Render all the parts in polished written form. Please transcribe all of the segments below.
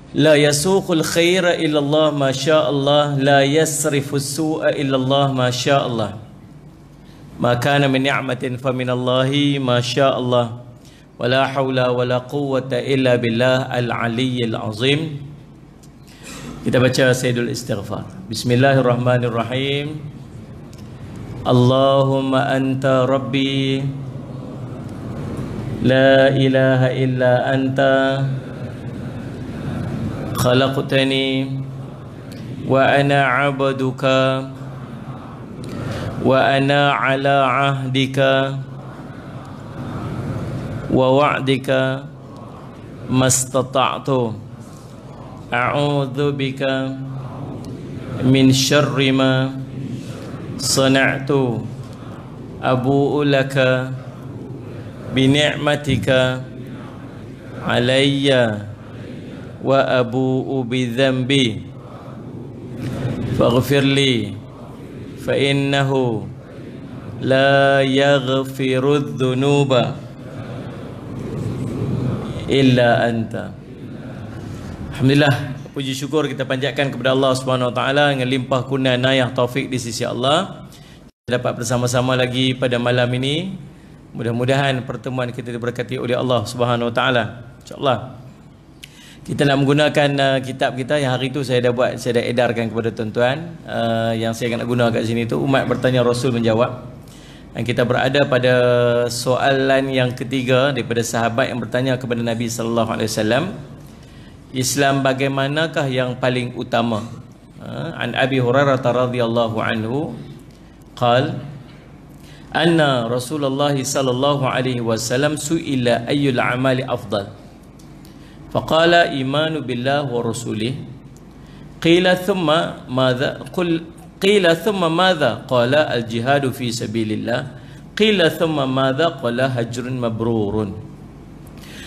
La yasuqul khaira illallah ma Allah, la yasrifus su'a illallah ma Allah. Ma kana min ni'matin fa min Allahi ma Allah. Wala haula wala quwwata illa billah al-aliyyil azim. Kita baca Sayyidul Istighfar. Bismillahirrahmanirrahim. Allahumma anta rabbi la ilaha illa anta khalaqtani wa ana 'abduka wa ana 'ala 'ahdika wa wa'dika mastata'tu a'udzu bika min syarri ma sana'tu abu'u laka bi ni'matika 'alayya wa abu'u bi dhanbi faghfir li fa innahu la yaghfiru dhunuba illa anta. Alhamdulillah, puji syukur kita panjatkan kepada Allah Subhanahu wa taala dengan limpah kurnia inayah taufik di sisi Allah. Kita dapat bersama-sama lagi pada malam ini. Mudah-mudahan pertemuan kita diberkati oleh Allah Subhanahu wa taala. Insya-Allah. Kita nak menggunakan kitab kita yang hari itu saya dah edarkan kepada tuan-tuan. Yang saya nak guna kat sini tu Umat Bertanya Rasul Menjawab. Dan kita berada pada soalan yang ketiga daripada sahabat yang bertanya kepada Nabi sallallahu alaihi wasallam, Islam bagaimanakah yang paling utama? An Abi Hurairah radhiyallahu anhu qala anna Rasulullah sallallahu alaihi wasallam su'ila ayyul amali afdal. Faqala imanu billah wa rasulih. Qila thumma madha? Qila thumma madha? Qala al jihadu fi sabilillah. Qila thumma madha? Qala hajrun mabrurun.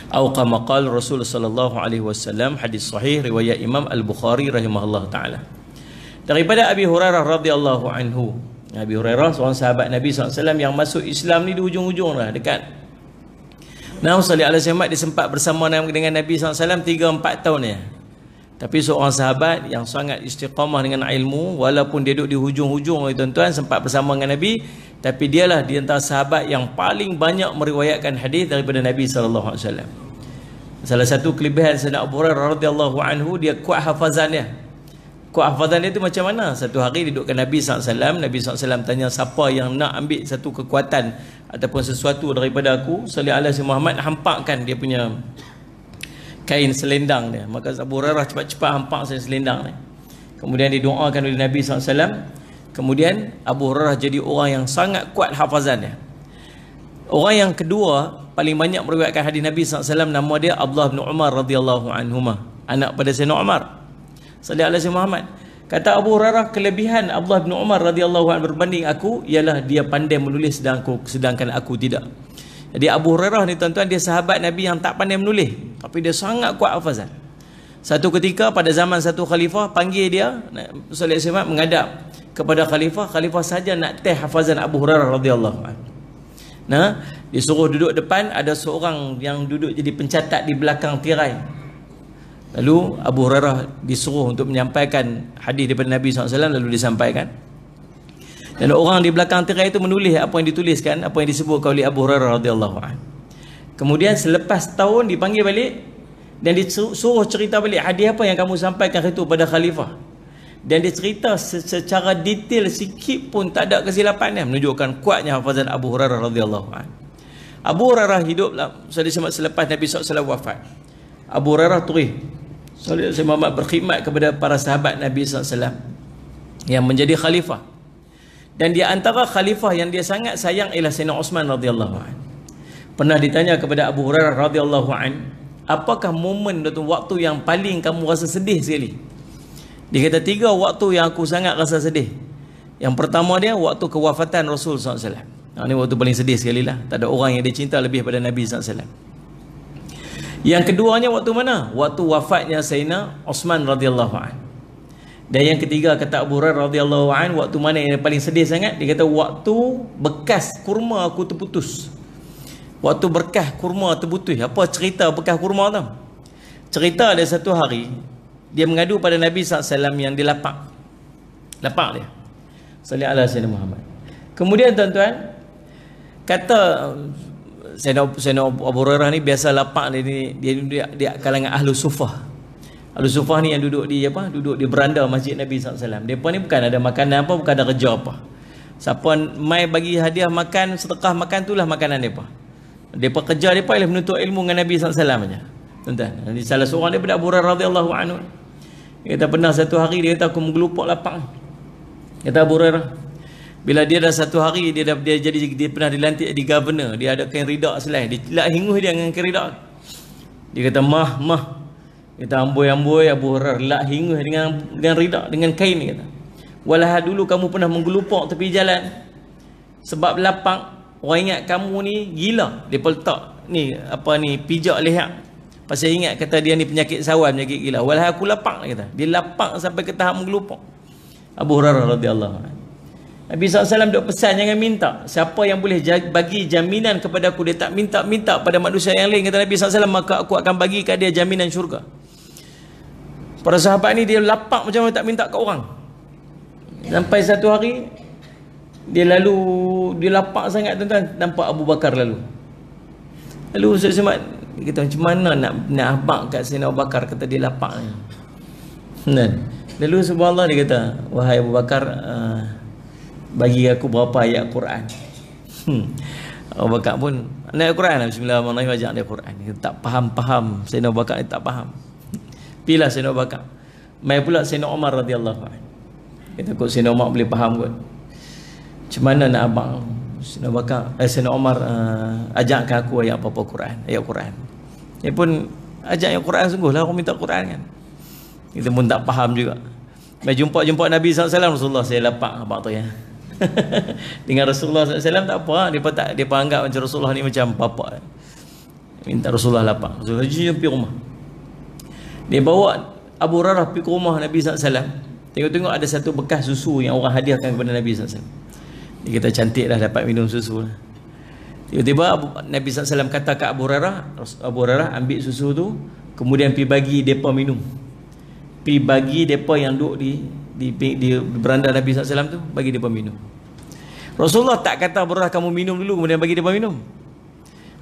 Atau kama qala Rasul sallallahu alaihi wasallam, hadis sahih riwayat Imam Al-Bukhari rahimahullah taala. Daripada Abi Hurairah radhiyallahu anhu. Abi Hurairah seorang sahabat Nabi SAW yang masuk Islam ni di hujung-hujung lah, dekat Nabi sallallahu alaihi wasallam dia sempat bersama dengan Nabi SAW 3-4 tahun ya. Tapi seorang sahabat yang sangat istiqamah dengan ilmu, walaupun dia duduk di hujung-hujung tuan-tuan, sempat bersama dengan Nabi, tapi dialah di antara sahabat yang paling banyak meriwayatkan hadis daripada Nabi sallallahu alaihi wasallam. Salah satu kelebihan Sayyidina Abu Hurairah radhiyallahu anhu, dia kuat hafazan dia. Kuat hafazan dia tu macam mana? Satu hari duduk ke Nabi SAW, Nabi SAW tanya, siapa yang nak ambil satu kekuatan ataupun sesuatu daripada aku, sallallahu alaihi wasallam Muhammad, hampakkan dia punya kain selendang dia. Maka Abu Hurairah cepat-cepat hampak selendang dia. Kemudian didoakan oleh Nabi SAW. Kemudian Abu Hurairah jadi orang yang sangat kuat hafazan dia. Orang yang kedua paling banyak meriwayatkan hadis Nabi SAW, nama dia Abdullah bin Umar radhiyallahu anhuma, anak pada Sayyidina Umar sallallahu alaihi wasallam Muhammad. Kata Abu Hurairah, kelebihan Abdullah bin Umar radhiyallahu anhu berbanding aku ialah dia pandai menulis sedangkan aku tidak. Jadi Abu Hurairah ni tuan-tuan, dia sahabat Nabi yang tak pandai menulis, tapi dia sangat kuat hafazan. Satu ketika pada zaman satu khalifah panggil dia, sallallahu alaihi wasallam menghadap kepada khalifah saja nak test hafazan Abu Hurairah radhiyallahu anhu. Nah, disuruh duduk depan, ada seorang yang duduk jadi pencatat di belakang tirai. Lalu Abu Hurairah disuruh untuk menyampaikan hadis daripada Nabi SAW, lalu disampaikan. Dan orang di belakang tirai itu menulis apa yang dituliskan, apa yang disebutkan oleh Abu Hurairah radhiyallahu anhu. Kemudian selepas tahun dipanggil balik dan disuruh cerita balik hadis apa yang kamu sampaikan itu pada khalifah. Dan dia cerita secara detail, sikit pun tak ada kesilapan, menunjukkan kuatnya hafazan Abu Hurairah radhiyallahu anhu. Abu Hurairah hidup selepas Nabi SAW wafat. Abu Hurairah turis Sallallahu Muhammad berkhidmat kepada para sahabat Nabi SAW yang menjadi khalifah. Dan di antara khalifah yang dia sangat sayang ialah Sayyidina Uthman radhiyallahu anhu. Pernah ditanya kepada Abu Hurairah radhiyallahu anhu, apakah momen atau waktu yang paling kamu rasa sedih sekali? Dia kata 3 waktu yang aku sangat rasa sedih. Yang pertama dia waktu kewafatan Rasul SAW. Ini waktu paling sedih sekali lah. Tak ada orang yang dia cinta lebih pada Nabi SAW. Yang keduanya waktu mana? Waktu wafatnya Sayyidina Uthman radhiyallahu anhu. Dan yang ketiga kata Abu Hurairah radhiyallahu anhu, waktu mana yang paling sedih sangat? Dia kata waktu bekas kurma aku terputus. Waktu berkah kurma terputus. Apa cerita bekas kurma tu? Cerita ada satu hari dia mengadu pada Nabi SAW yang dia lapak dia. Sallallahu alaihi wasallam Muhammad. Kemudian tuan-tuan, kata Sayyidina Abu Hurairah ni biasa lapak dia kalangan ahlu sufah. Ahlu sufah ni yang duduk di beranda masjid Nabi SAW. Depa ni bukan ada makanan apa, bukan ada kerja apa. Siapa mai bagi hadiah makan, sedekah makan, itulah makanan depa. Depa kerja depa ialah menuntut ilmu dengan Nabi SAW aja. Tuan-tuan, salah seorang daripada Abu Hurairah radhiyallahu anhu, dia kata pernah satu hari dia kata aku menggelupuk lapak. Kata Abu Hurairah, bila dia dah satu hari dia pernah dilantik jadi governor, dia ada kain ridak selai, dia lak hinguh dia dengan kain ridak. Dia kata mah kata amboi Abu Hurairah lak hinguh dengan ridak, dengan kain ni kata. Walah dulu kamu pernah menggelupuk tepi jalan sebab lapak, orang ingat kamu ni gila, dia letak ni apa ni pijak leher. Pasal ingat kata dia ni penyakit sawan, penyakit gila. Walah aku lapak kata. Dia lapak sampai ke tahap menggelupuk. Abu Hurairah radhiyallahu anhu. Nabi SAW duk pesan jangan minta. Siapa yang boleh bagi jaminan kepada aku, dia tak minta pada manusia yang lain, kata Nabi SAW, maka aku akan bagi kat dia jaminan syurga. Para sahabat ni dia lapak macam mana tak minta kat orang. Sampai satu hari dia lapak sangat tuan-tuan, nampak Abu Bakar lalu Ustaz Somad, dia kata macam mana nak abang kat Sayyidina Abu Bakar, kata dia lapak ni. Lalu subhanallah dia kata, wahai Abu Bakar, bagi aku berapa ayat Quran. Abu Bakar pun ayat Quran, bismillahirrahmanirrahim, ajak dia Quran. Dia tak faham Sayyidina Abu Bakar ni tak faham. Pilah Sayyidina Abu Bakar. Mai pula Sayyidina Umar radhiyallahu anhu. Kita takut Sayyidina Umar boleh faham kot. Macam mana nak abang Sayyidina Umar ajakkan aku ayat apa-apa Quran, ayat Quran. Dia pun ajak ayat Quran, sungguhlah aku minta Quran kan. Kita pun tak faham juga. Mai jumpa Nabi SAW, Rasulullah saya lapak abang tu ya. Dengan Rasulullah SAW tak apa, dia anggap macam Rasulullah ni macam bapa. Minta Rasulullah lapak. Rasulullah pergi rumah. Dia bawa Abu Hurairah pergi ke rumah Nabi SAW. Tengok-tengok ada satu bekas susu yang orang hadiahkan kepada Nabi SAW. Dia kata cantik dah dapat minum susu. Tiba-tiba Nabi SAW kata kat Abu Hurairah ambil susu tu, kemudian pergi bagi mereka minum. Pergi bagi mereka yang duduk di beranda Nabi SAW tu, bagi mereka minum. Rasulullah tak kata Abu Hurairah kamu minum dulu kemudian bagi mereka minum.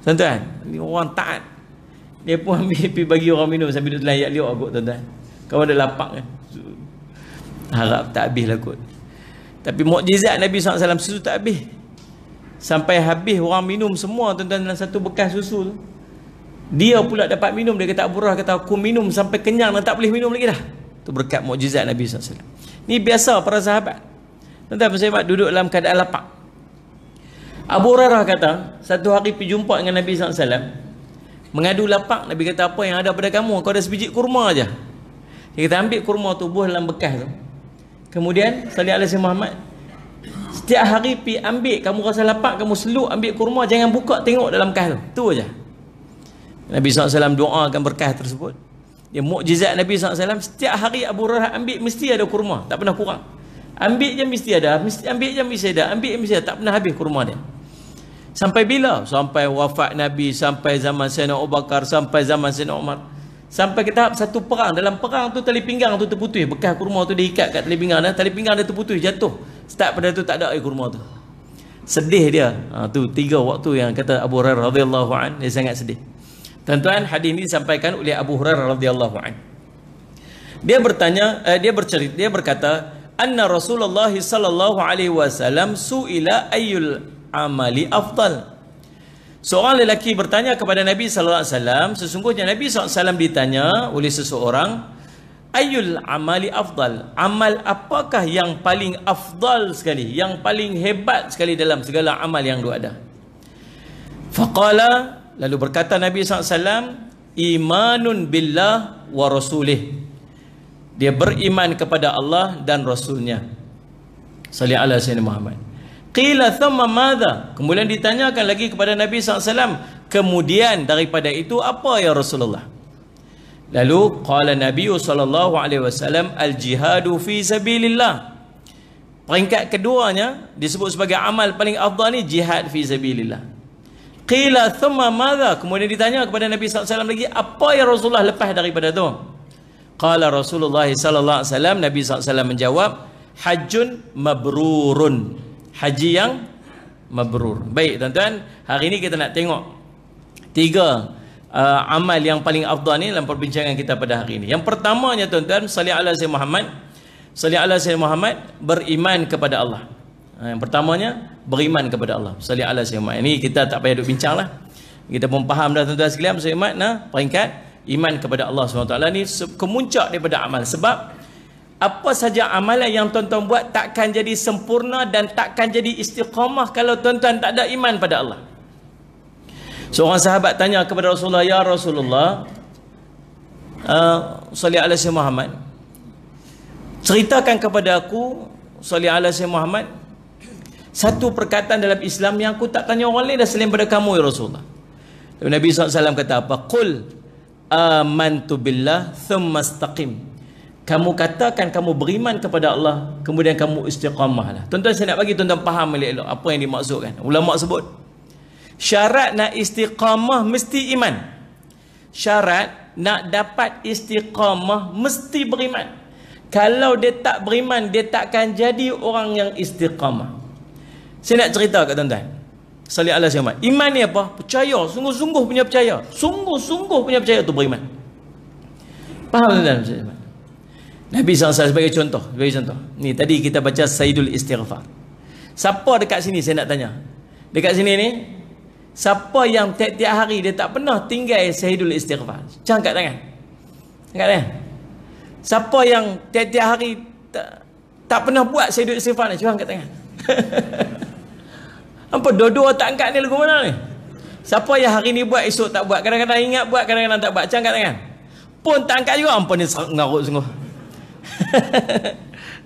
Tuan-tuan, ni orang taat. Dia pun pergi bagi orang minum sambil duduk layak liuk kot tuan-tuan. Kau ada lapak kan? Harap tak habis lah kot. Tapi mukjizat Nabi SAW susu tak habis. Sampai habis orang minum semua tuan-tuan dalam satu bekas susu tu. Dia pula dapat minum. Dia kata Abu Hurairah kata aku minum sampai kenyang dan tak boleh minum lagi dah. Tu berkat mukjizat Nabi SAW. Ni biasa para sahabat. Tuan-tuan sahabat duduk dalam keadaan lapar. Abu Hurairah kata satu hari pergi jumpa dengan Nabi SAW, mengadu lapar. Nabi kata apa yang ada pada kamu? Kau ada sebiji kurma aja. Dia kata ambil kurma tu, buah dalam bekas tu. Kemudian sallallahu alaihi wasallam Muhammad, setiap hari pi ambil, kamu rasa lapar, kamu seluk ambil kurma, jangan buka tengok dalam bekas tu. Tu aja. Nabi SAW doakan berkah tersebut. Dia mukjizat Nabi SAW, setiap hari Abu Hurairah ambil mesti ada kurma, tak pernah kurang. Ambil je mesti ada, ambil je mesti ada, ambil je mesti ada, tak pernah habis kurma dia. Sampai bila? Sampai wafat Nabi, sampai zaman Sayyidina Abu Bakar, sampai zaman Sayyidina Umar. Sampai ke tahap satu perang. Dalam perang tu tali pinggang tu terputus. Bekas kurma tu diikat kat tali pinggang. Tali pinggang dia terputus, jatuh. Start pada tu tak ada air kurma tu. Sedih dia. Tu 3 waktu yang kata Abu Hurairah radhiyallahu an, dia sangat sedih. Tuan-tuan, hadis ini disampaikan oleh Abu Hurairah radhiyallahu an. Dia berkata, anna Rasulullah sallallahu alaihi wasallam suila ayyul amali afdal. Seorang lelaki bertanya kepada Nabi sallallahu alaihi wasallam, sesungguhnya Nabi sallallahu alaihi wasallam ditanya oleh seseorang, ayyul amali afdal, amal apakah yang paling afdal sekali, yang paling hebat sekali dalam segala amal yang ada. Faqala, lalu berkata Nabi sallallahu alaihi wasallam, imanun billah wa rasulih, dia beriman kepada Allah dan Rasulnya. Sallallahu alaihi wasallam Muhammad. Qila thumma madha, kemudian ditanyakan lagi kepada Nabi SAW, kemudian daripada itu apa ya Rasulullah? Lalu qala Nabi SAW, al jihadu fi sabilillah. Peringkat keduanya disebut sebagai amal paling afdal ni jihad fi sabilillah. Qila thumma madha, kemudian ditanya kepada Nabi SAW lagi, apa ya Rasulullah lepas daripada tu? Qala Rasulullah sallallahu alaihi wasallam, Nabi SAW menjawab, hajjun mabrurun, haji yang mabrur. Baik tuan-tuan, hari ini kita nak tengok 3 amal yang paling afdal ni dalam perbincangan kita pada hari ini. Yang pertamanya tuan-tuan, salli ala sayyidina Muhammad. Salli ala sayyidina Muhammad, beriman kepada Allah. Yang pertamanya beriman kepada Allah. Salli ala sayyidina Muhammad. Ini kita tak payah duk bincang lah. Kita pun faham dah tuan-tuan sekalian, Muhammad peringkat iman kepada Allah SWT ni kemuncak daripada amal. Sebab apa saja amalan yang tuan-tuan buat takkan jadi sempurna dan takkan jadi istiqamah kalau tuan-tuan tak ada iman pada Allah. Seorang sahabat tanya kepada Rasulullah, ya Rasulullah, salli ala sayyidina Muhammad, ceritakan kepada aku, salli ala sayyidina Muhammad, satu perkataan dalam Islam yang aku tak tanya orang lain dah selain pada kamu ya Rasulullah. Nabi SAW kata apa? Qul amantu billah thumma istaqim. Kamu katakan kamu beriman kepada Allah, kemudian kamu istiqamahlah. Tuan-tuan, saya nak bagi tuan-tuan faham elok-elok apa yang dimaksudkan. Ulama sebut syarat nak istiqamah mesti iman. Syarat nak dapat istiqamah mesti beriman. Kalau dia tak beriman, dia takkan jadi orang yang istiqamah. Saya nak cerita kat tuan-tuan. Salli ala sayyidina Muhammad. Iman ni apa? Percaya, sungguh-sungguh punya percaya. Sungguh-sungguh punya percaya tu beriman. Faham tuan-tuan? Nabi SAW sebagai contoh. Ni tadi kita baca Sayyidul Istighfar. Siapa dekat sini saya nak tanya? Dekat sini ni, siapa yang tiap-tiap hari dia tak pernah tinggal Sayyidul Istighfar? Angkat tangan. Angkat tangan. Siapa yang tiap-tiap hari tak pernah buat Sayyidul Istighfar ni? Cuba angkat tangan. Apa dua-dua tak angkat ni lagu mana ni? Siapa yang hari ni buat, esok tak buat, kadang-kadang ingat buat, kadang-kadang tak buat? Angkat tangan. Pun tak angkat juga. Ampun ni ngarut sungguh.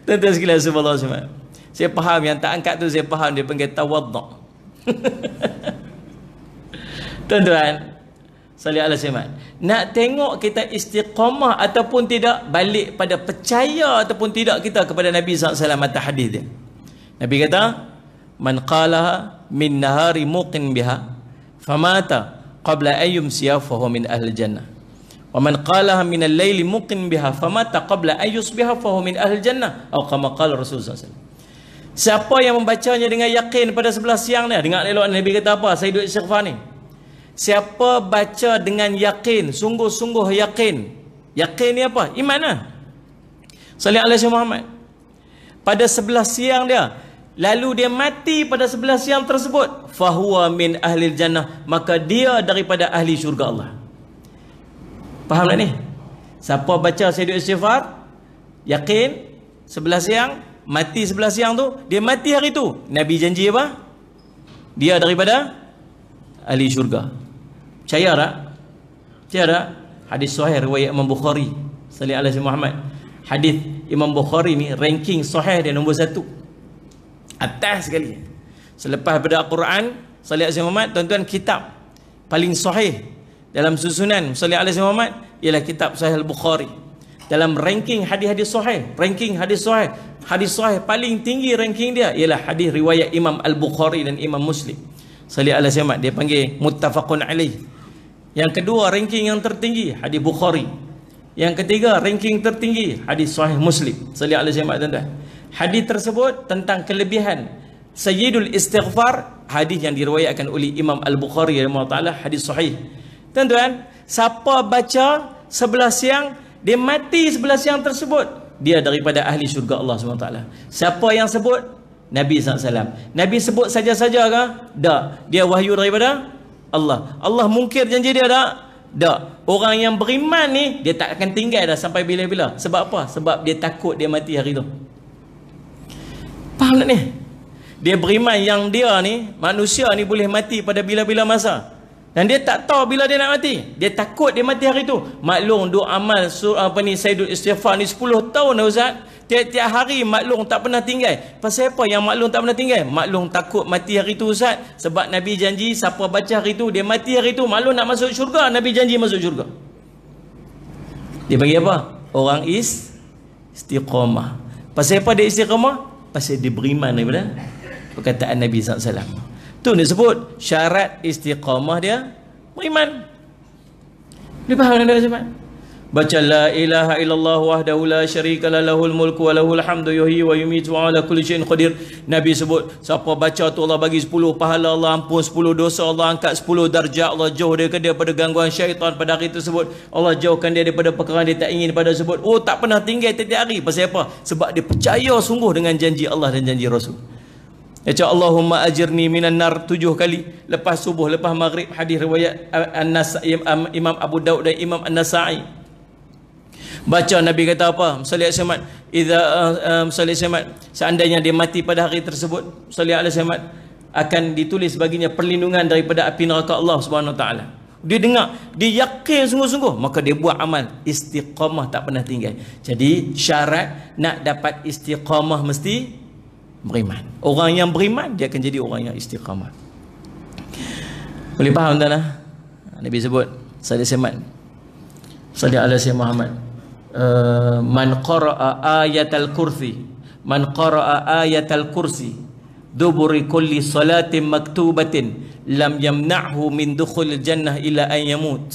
Tuan-tuan sekalian, subhanallah semua. Saya faham yang tak angkat tu, saya faham dia panggil tawaddu'. Tuan-tuan, salli ala sayyidina. Nak tengok kita istiqamah ataupun tidak, balik pada percaya ataupun tidak kita kepada Nabi SAW atas hadis dia. Nabi kata, man qalaha min nahari muqin biha famata qabla an yumsiya fa huwa min ahli jannah. Wa man qalaha min al-laili muqin biha famata qabla an yusbiha fa huwa min ahli jannah. Atau kama qala Rasulullah SAW. Siapa yang membacanya dengan yakin pada sebelah siang ni, dengar elok Nabi kata apa? Sayyidul Istighfar ni. Siapa baca dengan yakin, sungguh-sungguh yakin. Yakin ni apa? Iman lah. Salli ala sayyidina Muhammad. Pada sebelah siang dia, lalu dia mati pada sebelah siang tersebut, fahuwa min ahli jannah, maka dia daripada ahli syurga Allah. Faham tak ni? Siapa baca Sayyidul Istighfar, yakin, sebelah siang, mati sebelah siang tu, dia mati hari tu, Nabi janji apa? Dia daripada ahli syurga. Percaya tak? Percaya tak? Hadis sahih riwayat Imam Bukhari. Salli ala sayyidina Muhammad. Hadis Imam Bukhari ni ranking sahih dia nombor 1. Atas sekali. Selepas pada Al-Quran, salli ala sayyidina Muhammad, tuan-tuan, kitab paling sahih dalam susunan salli ala sayyidina Muhammad ialah kitab Sahih Al-Bukhari. Dalam ranking hadis-hadis sahih, ranking hadis sahih paling tinggi ranking dia ialah hadis riwayat Imam Al-Bukhari dan Imam Muslim. Salli ala sayyidina Muhammad, dia panggil muttafaqun alaih. Yang kedua ranking yang tertinggi hadis Bukhari. Yang ketiga ranking tertinggi hadis Sahih Muslim. Salli ala sayyidina Muhammad, tuan-tuan. Hadis tersebut tentang kelebihan Sayyidul Istighfar, hadis yang diriwayatkan oleh Imam Al-Bukhari rahimahullah, hadis sahih. Tuan-tuan, siapa baca sebelah siang, dia mati sebelah siang tersebut, dia daripada ahli syurga Allah SWT. Siapa yang sebut? Nabi SAW. Nabi sebut saja-saja ke? Tak. Dia wahyu daripada Allah. Allah mungkir janji dia tak? Tak. Orang yang beriman ni, dia tak akan tinggal dah sampai bila-bila. Sebab apa? Sebab dia takut dia mati hari tu. Faham tak ni? Dia beriman yang dia ni, manusia ni boleh mati pada bila-bila masa. Dan dia tak tahu bila dia nak mati. Dia takut dia mati hari tu. Maklum duk amal Sayyidul Istighfar ni 10 tahun dah Ustaz. Tiap-tiap hari maklum tak pernah tinggal. Pasal apa yang maklum tak pernah tinggal? Maklum takut mati hari tu Ustaz. Sebab Nabi janji siapa baca hari tu, dia mati hari tu, maklum nak masuk syurga, Nabi janji masuk syurga. Dia panggil apa? Orang istiqamah. Pasal apa dia istiqamah? Pasal dia beriman daripada perkataan Nabi SAW. Tu dia sebut syarat istiqamah dia beriman. Dia faham tak sebab? Baca la ilaha illallah wahdahu la syarika lah lahul mulku wa lahul hamdu yuhyi wa yumiitu wa ala kulli syai'in qadir. Nabi sebut siapa baca tu Allah bagi 10 pahala, Allah ampun 10 dosa, Allah angkat 10 darjat, Allah jauh daripada gangguan syaitan pada hari tersebut, Allah jauhkan dia daripada perkara dia tak ingin pada tersebut. Oh, tak pernah tinggal tiap hari. Pasal apa? Sebab dia percaya sungguh dengan janji Allah dan janji Rasul. Baca Allahumma ajirni minan nar 7 kali lepas subuh, lepas maghrib. Hadis riwayat Imam Abu Daud dan Imam An-Nasa'i. Baca Nabi kata apa? Sallallahu alaihi wasallam, idza sallallahu alaihi wasallam, seandainya dia mati pada hari tersebut, sallallahu alaihi wasallam, akan ditulis baginya perlindungan daripada api neraka Allah Subhanahu wa taala. Dia dengar, dia yakin sungguh-sungguh, maka dia buat amal istiqamah, tak pernah tinggal. Jadi syarat nak dapat istiqamah mesti beriman. Orang yang beriman dia akan jadi orang yang istiqamah. Boleh faham tak lah? Nabi sebut sallallahu alaihi wasallam Muhammad, man qara'a ayatal kursi, man qara'a ayatal kursi duburi kulli salatin maktubatin lam yamna'hu min dukhul jannah ila an yamut.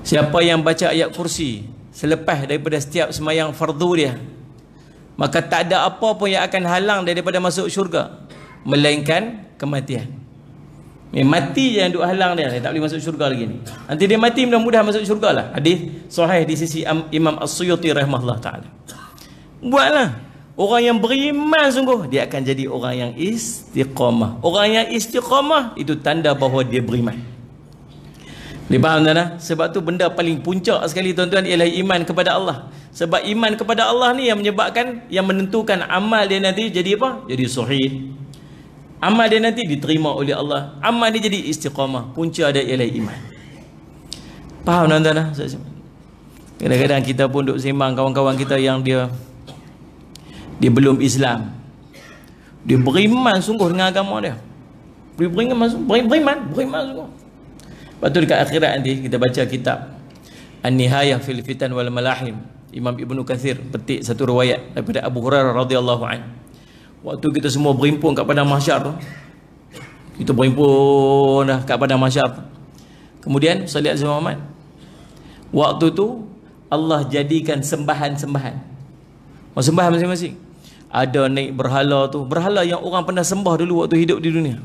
Siapa yang baca ayat kursi selepas daripada setiap semayang fardu dia, maka tak ada apa pun yang akan halang daripada masuk syurga melainkan kematian. Mati je yang duk halang dia tak boleh masuk syurga lagi ni. Nanti dia mati mudah-mudahan masuk syurga lah. Hadis sahih di sisi Imam As-Suyuti rahimahullah ta'ala. Buatlah. Orang yang beriman sungguh, dia akan jadi orang yang istiqamah. Orang yang istiqamah itu tanda bahawa dia beriman. Boleh faham tak? Sebab tu benda paling puncak sekali tuan-tuan ialah iman kepada Allah. Sebab iman kepada Allah ni yang menyebabkan, yang menentukan amal dia nanti jadi apa? Jadi sahih. Amal dia nanti diterima oleh Allah. Amal dia jadi istiqamah. Punca dia ialah iman. Faham tuan-tuan? Kadang-kadang kita pun duk sembang kawan-kawan kita yang dia belum Islam. Dia beriman sungguh dengan agama dia. Beriman sungguh. Lepas tu dekat akhirat nanti kita baca kitab An-Nihayah fil Fitan wal Malahim, Imam Ibnu Katsir petik satu riwayat daripada Abu Hurairah radhiyallahu anhu. Waktu kita semua berhimpun kat padang mahsyar tu, kita berhimpun dah kat padang mahsyar tu. Kemudian sallallahu alaihi wasallam, waktu tu Allah jadikan sembahan-sembahan. Sembahan masing-masing. Ada naik berhala tu, berhala yang orang pernah sembah dulu waktu hidup di dunia.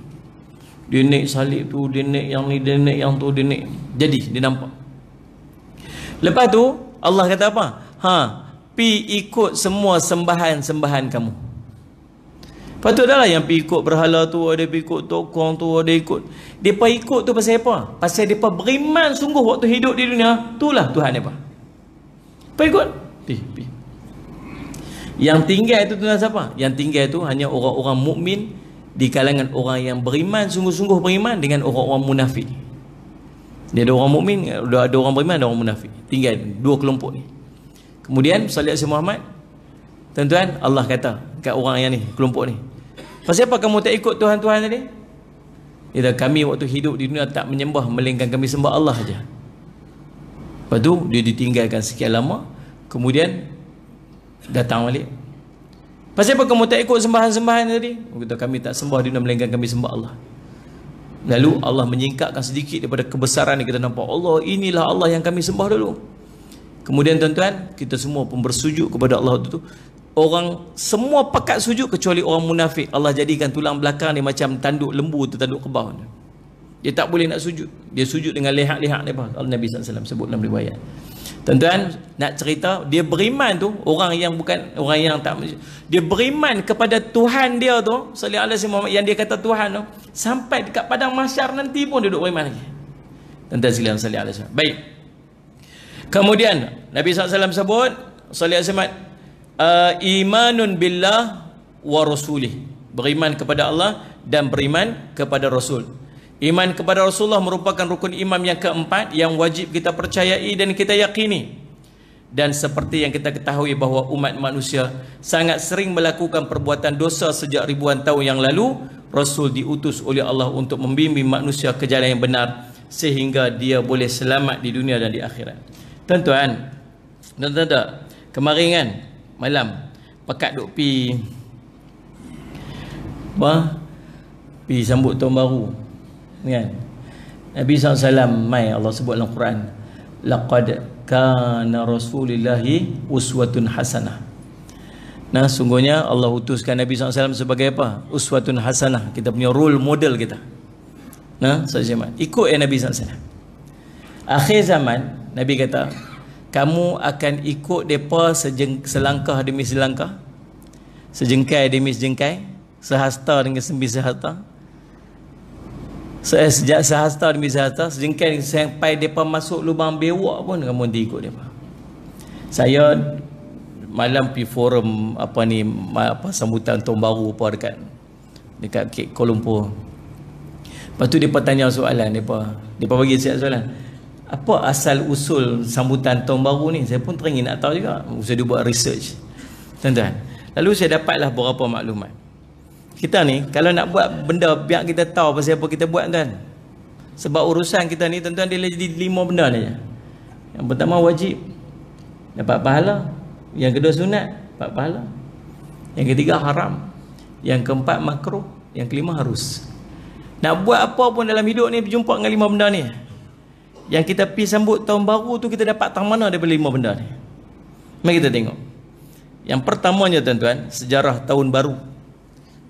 Dia naik salib tu, dia naik yang ni, dia naik yang tu, dia naik. Jadi dia nampak. Lepas tu Allah kata apa? Pi ikut semua sembahan-sembahan kamu. Lepas tu adalah yang pergi ikut berhala tu, ada pergi ikut tokong tu, ada ikut. Mereka ikut tu pasal apa? Pasal mereka beriman sungguh waktu hidup di dunia. Itulah Tuhan mereka. Mereka ikut. Pergi. Yang tinggal itu tuan siapa? Yang tinggal itu hanya orang-orang mukmin di kalangan orang yang beriman, sungguh-sungguh beriman dengan orang-orang munafik. Dia ada orang mukmin, ada orang beriman, ada orang munafik. Tinggal dua kelompok ni. Kemudian sallallahu alaihi Muhammad, tuan-tuan, Allah kata kat orang yang ni, kelompok ni, pasal apa kamu tak ikut Tuhan-Tuhan tadi? Dia kata, kami waktu hidup di dunia tak menyembah, melainkan kami sembah Allah saja. Lepas tu dia ditinggalkan sekian lama, kemudian datang balik. Pasal apa kamu tak ikut sembahan-sembahan tadi? Dia kata, kami tak sembah di dunia, melainkan kami sembah Allah. Lalu Allah menyingkapkan sedikit daripada kebesaran yang kita nampak. Allah, inilah Allah yang kami sembah dulu. Kemudian tuan-tuan, kita semua pun bersujud kepada Allah itu. Orang semua pakat sujud kecuali orang munafik. Allah jadikan tulang belakang dia macam tanduk lembu tu, tanduk kebau. Dia tak boleh nak sujud. Dia sujud dengan lehak-lehak dia. Nabi SAW sebut dalam riwayat. Tuan-tuan, nak cerita, dia beriman tu, orang yang bukan, orang yang tak, dia beriman kepada Tuhan dia tu, sallallahu alaihi wasallam, yang dia kata Tuhan tu, sampai dekat padang mahsyar nanti pun dia duduk beriman lagi. Tuan-tuan sekalian, sallallahu alaihi wasallam. Baik. Kemudian Nabi SAW sebut, sallallahu alaihi wasallam, imanun billah wa rasulih, beriman kepada Allah dan beriman kepada Rasul. Iman kepada Rasulullah merupakan rukun iman yang keempat yang wajib kita percayai dan kita yakini. Dan seperti yang kita ketahui bahawa umat manusia sangat sering melakukan perbuatan dosa sejak ribuan tahun yang lalu, Rasul diutus oleh Allah untuk membimbing manusia ke jalan yang benar sehingga dia boleh selamat di dunia dan di akhirat. Tuan-tuan, kemarin kan malam pekat duk pi sambut tahun baru kan. Nabi SAW mai, Allah sebut dalam Quran, laqad kana rasulillahi uswatun hasanah. Nah, sungguhnya Allah utuskan Nabi SAW sebagai apa? Uswatun hasanah, kita punya role model kita. Nah, sahaja ikut Nabi SAW. Akhir zaman Nabi kata, kamu akan ikut depa selangkah demi selangkah, sejengkai demi sejengkai, sehasta dengan sehasta, sehasta demi sehasta, sejengkai sampai depa masuk lubang bewak pun kamu nanti ikut depa. Saya malam pergi forum sambutan tahun baru apa dekat Kuala Lumpur. Lepas tu depa tanya soalan, depa bagi saya soalan. Apa asal usul sambutan tahun baru ni? Saya pun teringin nak tahu juga. Saya buat research, tuan-tuan. Lalu saya dapatlah beberapa maklumat. Kita ni kalau nak buat benda, biar kita tahu pasal apa kita buat, tuan. Sebab urusan kita ni, tuan-tuan, dia jadi 5 benda ni. Yang pertama wajib, dapat pahala. Yang kedua sunat, dapat pahala. Yang ketiga haram. Yang keempat makruh. Yang kelima harus. Nak buat apa pun dalam hidup ni berjumpa dengan 5 benda ni. Yang kita pergi sambut tahun baru tu, kita dapat tang mana daripada 5 benda ni? Mari kita tengok. Yang pertamanya, tuan-tuan, sejarah tahun baru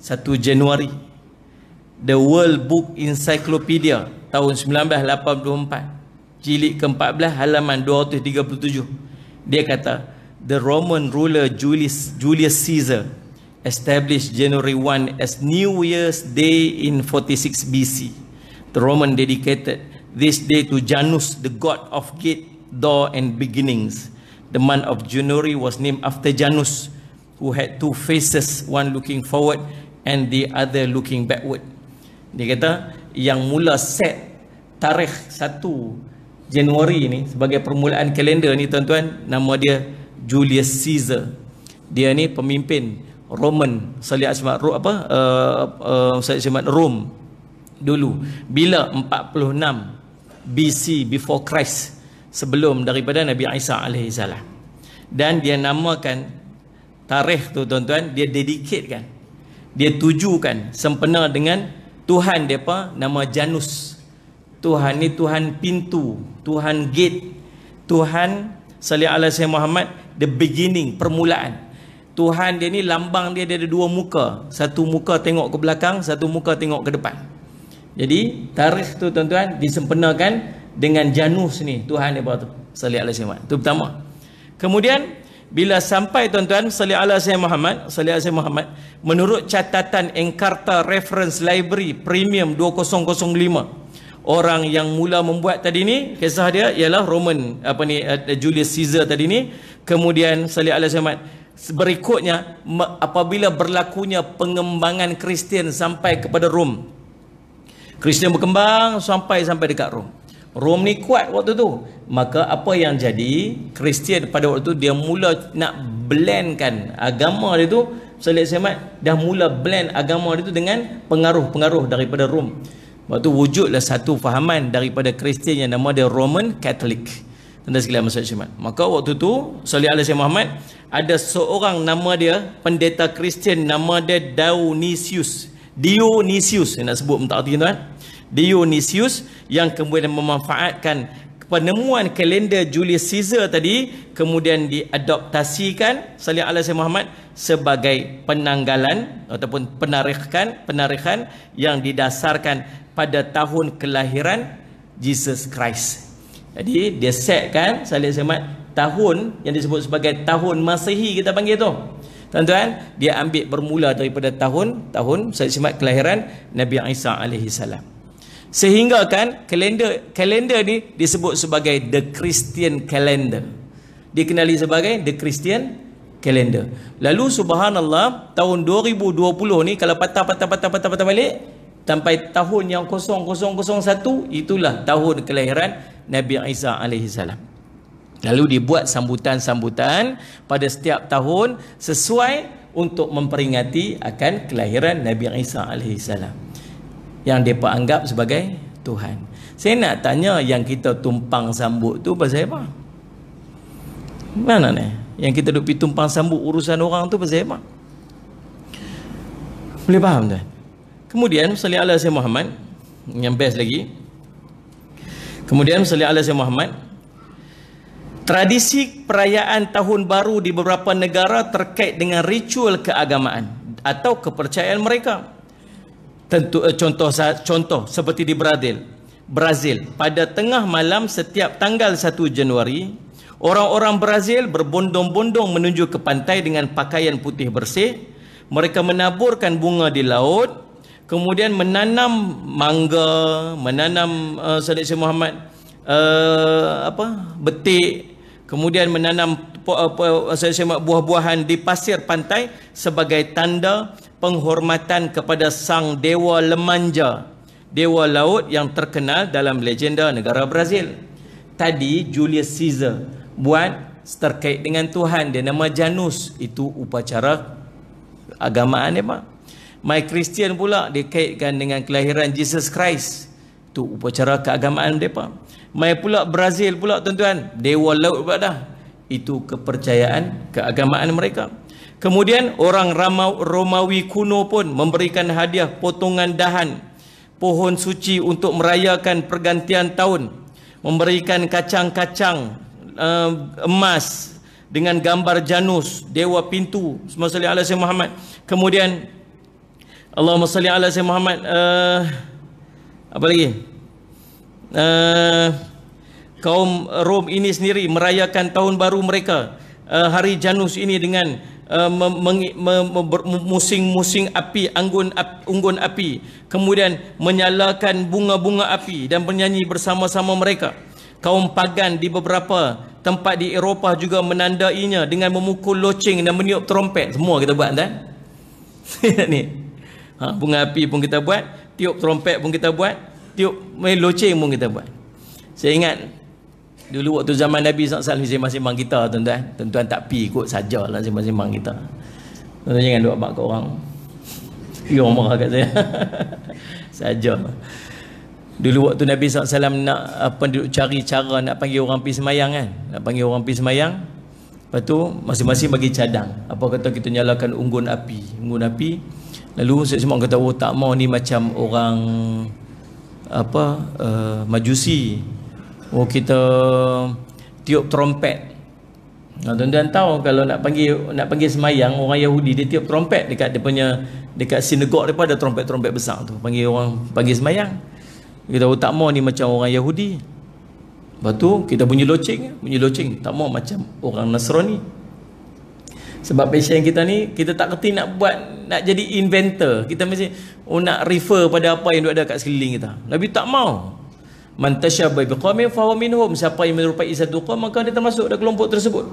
1 Januari, The World Book Encyclopedia tahun 1984, jilid ke-14 halaman 237. Dia kata, the Roman ruler Julius Caesar established January 1 as New Year's Day in 46 BC. The Roman dedicated this day to Janus, the god of gate, door and beginnings. The month of January was named after Janus, who had 2 faces, one looking forward and the other looking backward. Dia kata yang mula set tarikh 1 Januari ni sebagai permulaan kalender ni, tuan-tuan, nama dia Julius Caesar. Dia ni pemimpin Roman, Rom dulu. Bila 46 BC, before Christ, sebelum daripada Nabi Isa alaihissalam. Dan dia namakan tarikh tu, tuan-tuan, dia dedicate, dia tujukan sempena dengan Tuhan depa nama Janus. Tuhan ni Tuhan pintu, Tuhan gate, Tuhan sallallahu alaihi wasallam Muhammad, the beginning, permulaan. Tuhan dia ni lambang dia ada 2 muka. Satu muka tengok ke belakang, satu muka tengok ke depan. Jadi tarikh tu, tuan-tuan, disempurnakan dengan Janus ni, Tuhan dia tu sallallahu alaihi wasallam. Itu pertama. Kemudian bila sampai, tuan-tuan, sallallahu alaihi Muhammad, menurut catatan Encarta Reference Library Premium 2005, orang yang mula membuat tadi ni, kisah dia ialah Roman Julius Caesar tadi ni. Kemudian sallallahu alaihi Muhammad, berikutnya apabila berlakunya pengembangan Kristian sampai kepada Rom, Kristian berkembang sampai dekat Rom. Rom ni kuat waktu tu. Maka apa yang jadi, Kristian pada waktu tu dia mula nak blendkan agama dia tu. Sallallahu alaihi wasallam dah mula blend agama dia tu dengan pengaruh-pengaruh daripada Rom. Waktu wujudlah satu fahaman daripada Kristian yang nama dia Roman Catholic. Tanda sekalian maksud. Maka waktu tu sallallahu alaihi Muhammad ada seorang nama dia pendeta Kristian, nama dia Dionysius, saya nak sebut minta arti, tuan. Dionysius, yang kemudian memanfaatkan penemuan kalender Julius Caesar tadi, kemudian diadaptasikan sallallahu alaihi Muhammad sebagai penanggalan ataupun penarikhan yang didasarkan pada tahun kelahiran Jesus Christ. Jadi dia setkan sallallahu alaihi Muhammad tahun yang disebut sebagai tahun Masehi, kita panggil tu. Tuan-tuan, dia ambil bermula daripada tahun sallallahu kelahiran Nabi Isa alaihi salam. Sehingga kan kalender ni disebut sebagai the Christian calendar. Dikenali sebagai the Christian calendar. Lalu subhanallah, tahun 2020 ni kalau patah balik sampai tahun yang 0001, itulah tahun kelahiran Nabi Isa alaihi salam. Lalu dibuat sambutan-sambutan pada setiap tahun sesuai untuk memperingati akan kelahiran Nabi Isa alaihi salam, yang mereka anggap sebagai Tuhan. Saya nak tanya, yang kita tumpang sambut tu pasal apa? Mana ni? Yang kita duk pergi tumpang sambut urusan orang tu pasal apa? Boleh faham tuan? Kemudian sallallahu alaihi Muhammad, yang best lagi. Kemudian sallallahu alaihi Muhammad Tradisi perayaan tahun baru di beberapa negara terkait dengan ritual keagamaan atau kepercayaan mereka. Tentu contoh seperti di Brazil, pada tengah malam setiap tanggal 1 Januari, orang-orang Brazil berbondong-bondong menuju ke pantai dengan pakaian putih bersih. Mereka menaburkan bunga di laut, kemudian menanam mangga, menanam Saudara Syekh Muhammad betik, kemudian menanam buah-buahan di pasir pantai sebagai tanda penghormatan kepada sang dewa Lemanja, dewa laut yang terkenal dalam legenda negara Brazil. Tadi Julius Caesar buat terkait dengan Tuhan dia, nama Janus, itu upacara agamaan dia, Pak. My Christian pula dikaitkan dengan kelahiran Jesus Christ, itu upacara keagamaan dia, Pak. My pula Brazil pula tuan-tuan, dewa laut pula dah, itu kepercayaan keagamaan mereka. Kemudian orang Romawi kuno pun memberikan hadiah potongan dahan pohon suci untuk merayakan pergantian tahun, memberikan kacang-kacang emas dengan gambar Janus, dewa pintu. Allahumma salli ala Sayyidina Muhammad. Kemudian Allahumma salli ala Sayyidina Muhammad. Apa lagi? Kaum Rom ini sendiri merayakan tahun baru mereka, hari Janus ini, dengan musing-musing api, unggun api, kemudian menyalakan bunga-bunga api dan bernyanyi bersama-sama mereka. Kaum pagan di beberapa tempat di Eropah juga menandainya dengan memukul loceng dan meniup trompet. Semua kita buat, kan? Ni. Bunga api pun kita buat, tiup trompet pun kita buat, tiup loceng pun kita buat. Saya ingat dulu waktu zaman Nabi SAW, masing-masing kita, tuan-tuan tak pi ikut sajalah masing-masing kita. Tuan-tuan jangan duk abak kat orang. Dia orang marah kat saya. Saja. Dulu waktu Nabi SAW nak cari cara nak panggil orang pergi semayang, kan? Nak panggil orang pergi semayang. Lepas tu masing-masing bagi cadang. Apa kata kita nyalakan unggun api. Lalu semua kata, oh tak mau ni macam orang Majusi. Oh kita tiup trompet. Tuan-tuan tahu kalau nak panggil semayang orang Yahudi, dia tiup trompet dekat sinagog depa ada trompet-trompet besar tu. Panggil semayang. Kita tak mau ni macam orang Yahudi. Lepas tu kita bunyi loceng, tak mau macam orang Nasrani. Sebab passion kita ni, kita tak kerti nak jadi inventor. Kita mesti nak refer pada apa yang ada kat sekeliling kita. Nabi tak mau. Man tashabbaha biqaumin fahuwa minhum. Siapa yang menyerupai satu kaum, maka dia termasuk dalam kelompok tersebut.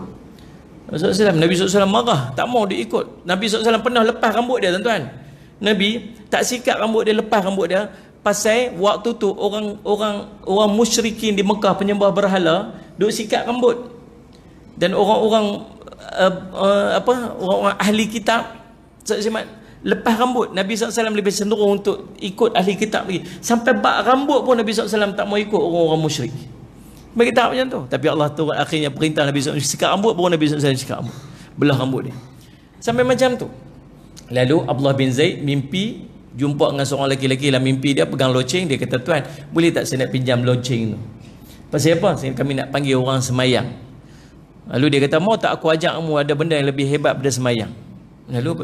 Nabi SAW marah, tak mau dia ikut. Nabi SAW pernah lepas rambut dia, tuan-tuan. Nabi tak sikat rambut dia, lepas rambut dia. Pasal waktu tu orang musyrikin di Mekah, penyembah berhala, duk sikat rambut. Dan orang-orang ahli kitab lepas rambut. Nabi SAW lebih cenderung untuk ikut ahli kitab lagi. Sampai bak rambut pun Nabi SAW tak mau ikut orang-orang musyrik. Bagi tahu macam tu. Tapi Allah tu akhirnya perintah Nabi SAW sikat rambut, baru Nabi SAW sikat rambut, belah rambut dia. Sampai macam tu. Lalu Abdullah bin Zaid mimpi jumpa dengan seorang lelaki-lelaki. Dalam mimpi dia pegang loceng. Dia kata, tuan, boleh tak saya nak pinjam loceng tu? Pasal apa? Kami nak panggil orang semayang. Lalu dia kata, mau tak aku ajak kamu ada benda yang lebih hebat pada semayang? Lalu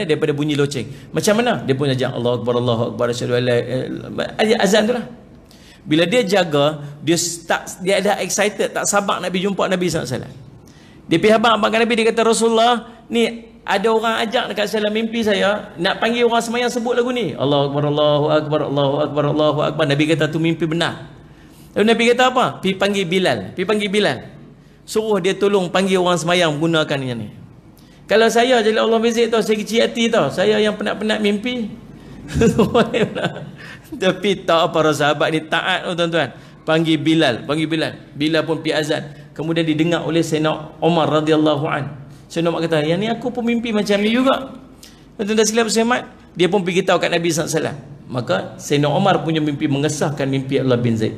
daripada bunyi loceng. Macam mana? Dia pun ajak Allahu Akbar, Allahu Akbar, asyhadu an la azan tu lah. Bila dia jaga, dia dah excited, tak sabar nak pergi jumpa Nabi SAW. Dia pergi abang Nabi, dia kata, Rasulullah, ni ada orang ajak dekat saya mimpi saya nak panggil orang semayang sebut lagu ni. Allahu Akbar, Allahu Akbar, Allahu Akbar, Allahu Akbar. Nabi kata tu mimpi benar. Lalu Nabi kata apa? Pergi panggil Bilal. Suruh dia tolong panggil orang semayang gunakan yang ni. Kalau saya jadi Allah visit tau, saya kecil hati tau, saya yang penat-penat mimpi. Tapi tak, para sahabat ni taat, tuan-tuan. Panggil Bilal. Bilal pun pergi azan. Kemudian didengar oleh Sayyidina Umar radhiyallahu an. Sayyidina Umar kata, yang ni aku pun mimpi macam ni juga. Tuan-tuan silap selamat. Dia pun pergi tahu kat Nabi SAW. Maka Sayyidina Umar punya mimpi mengesahkan mimpi Abdullah bin Zaid.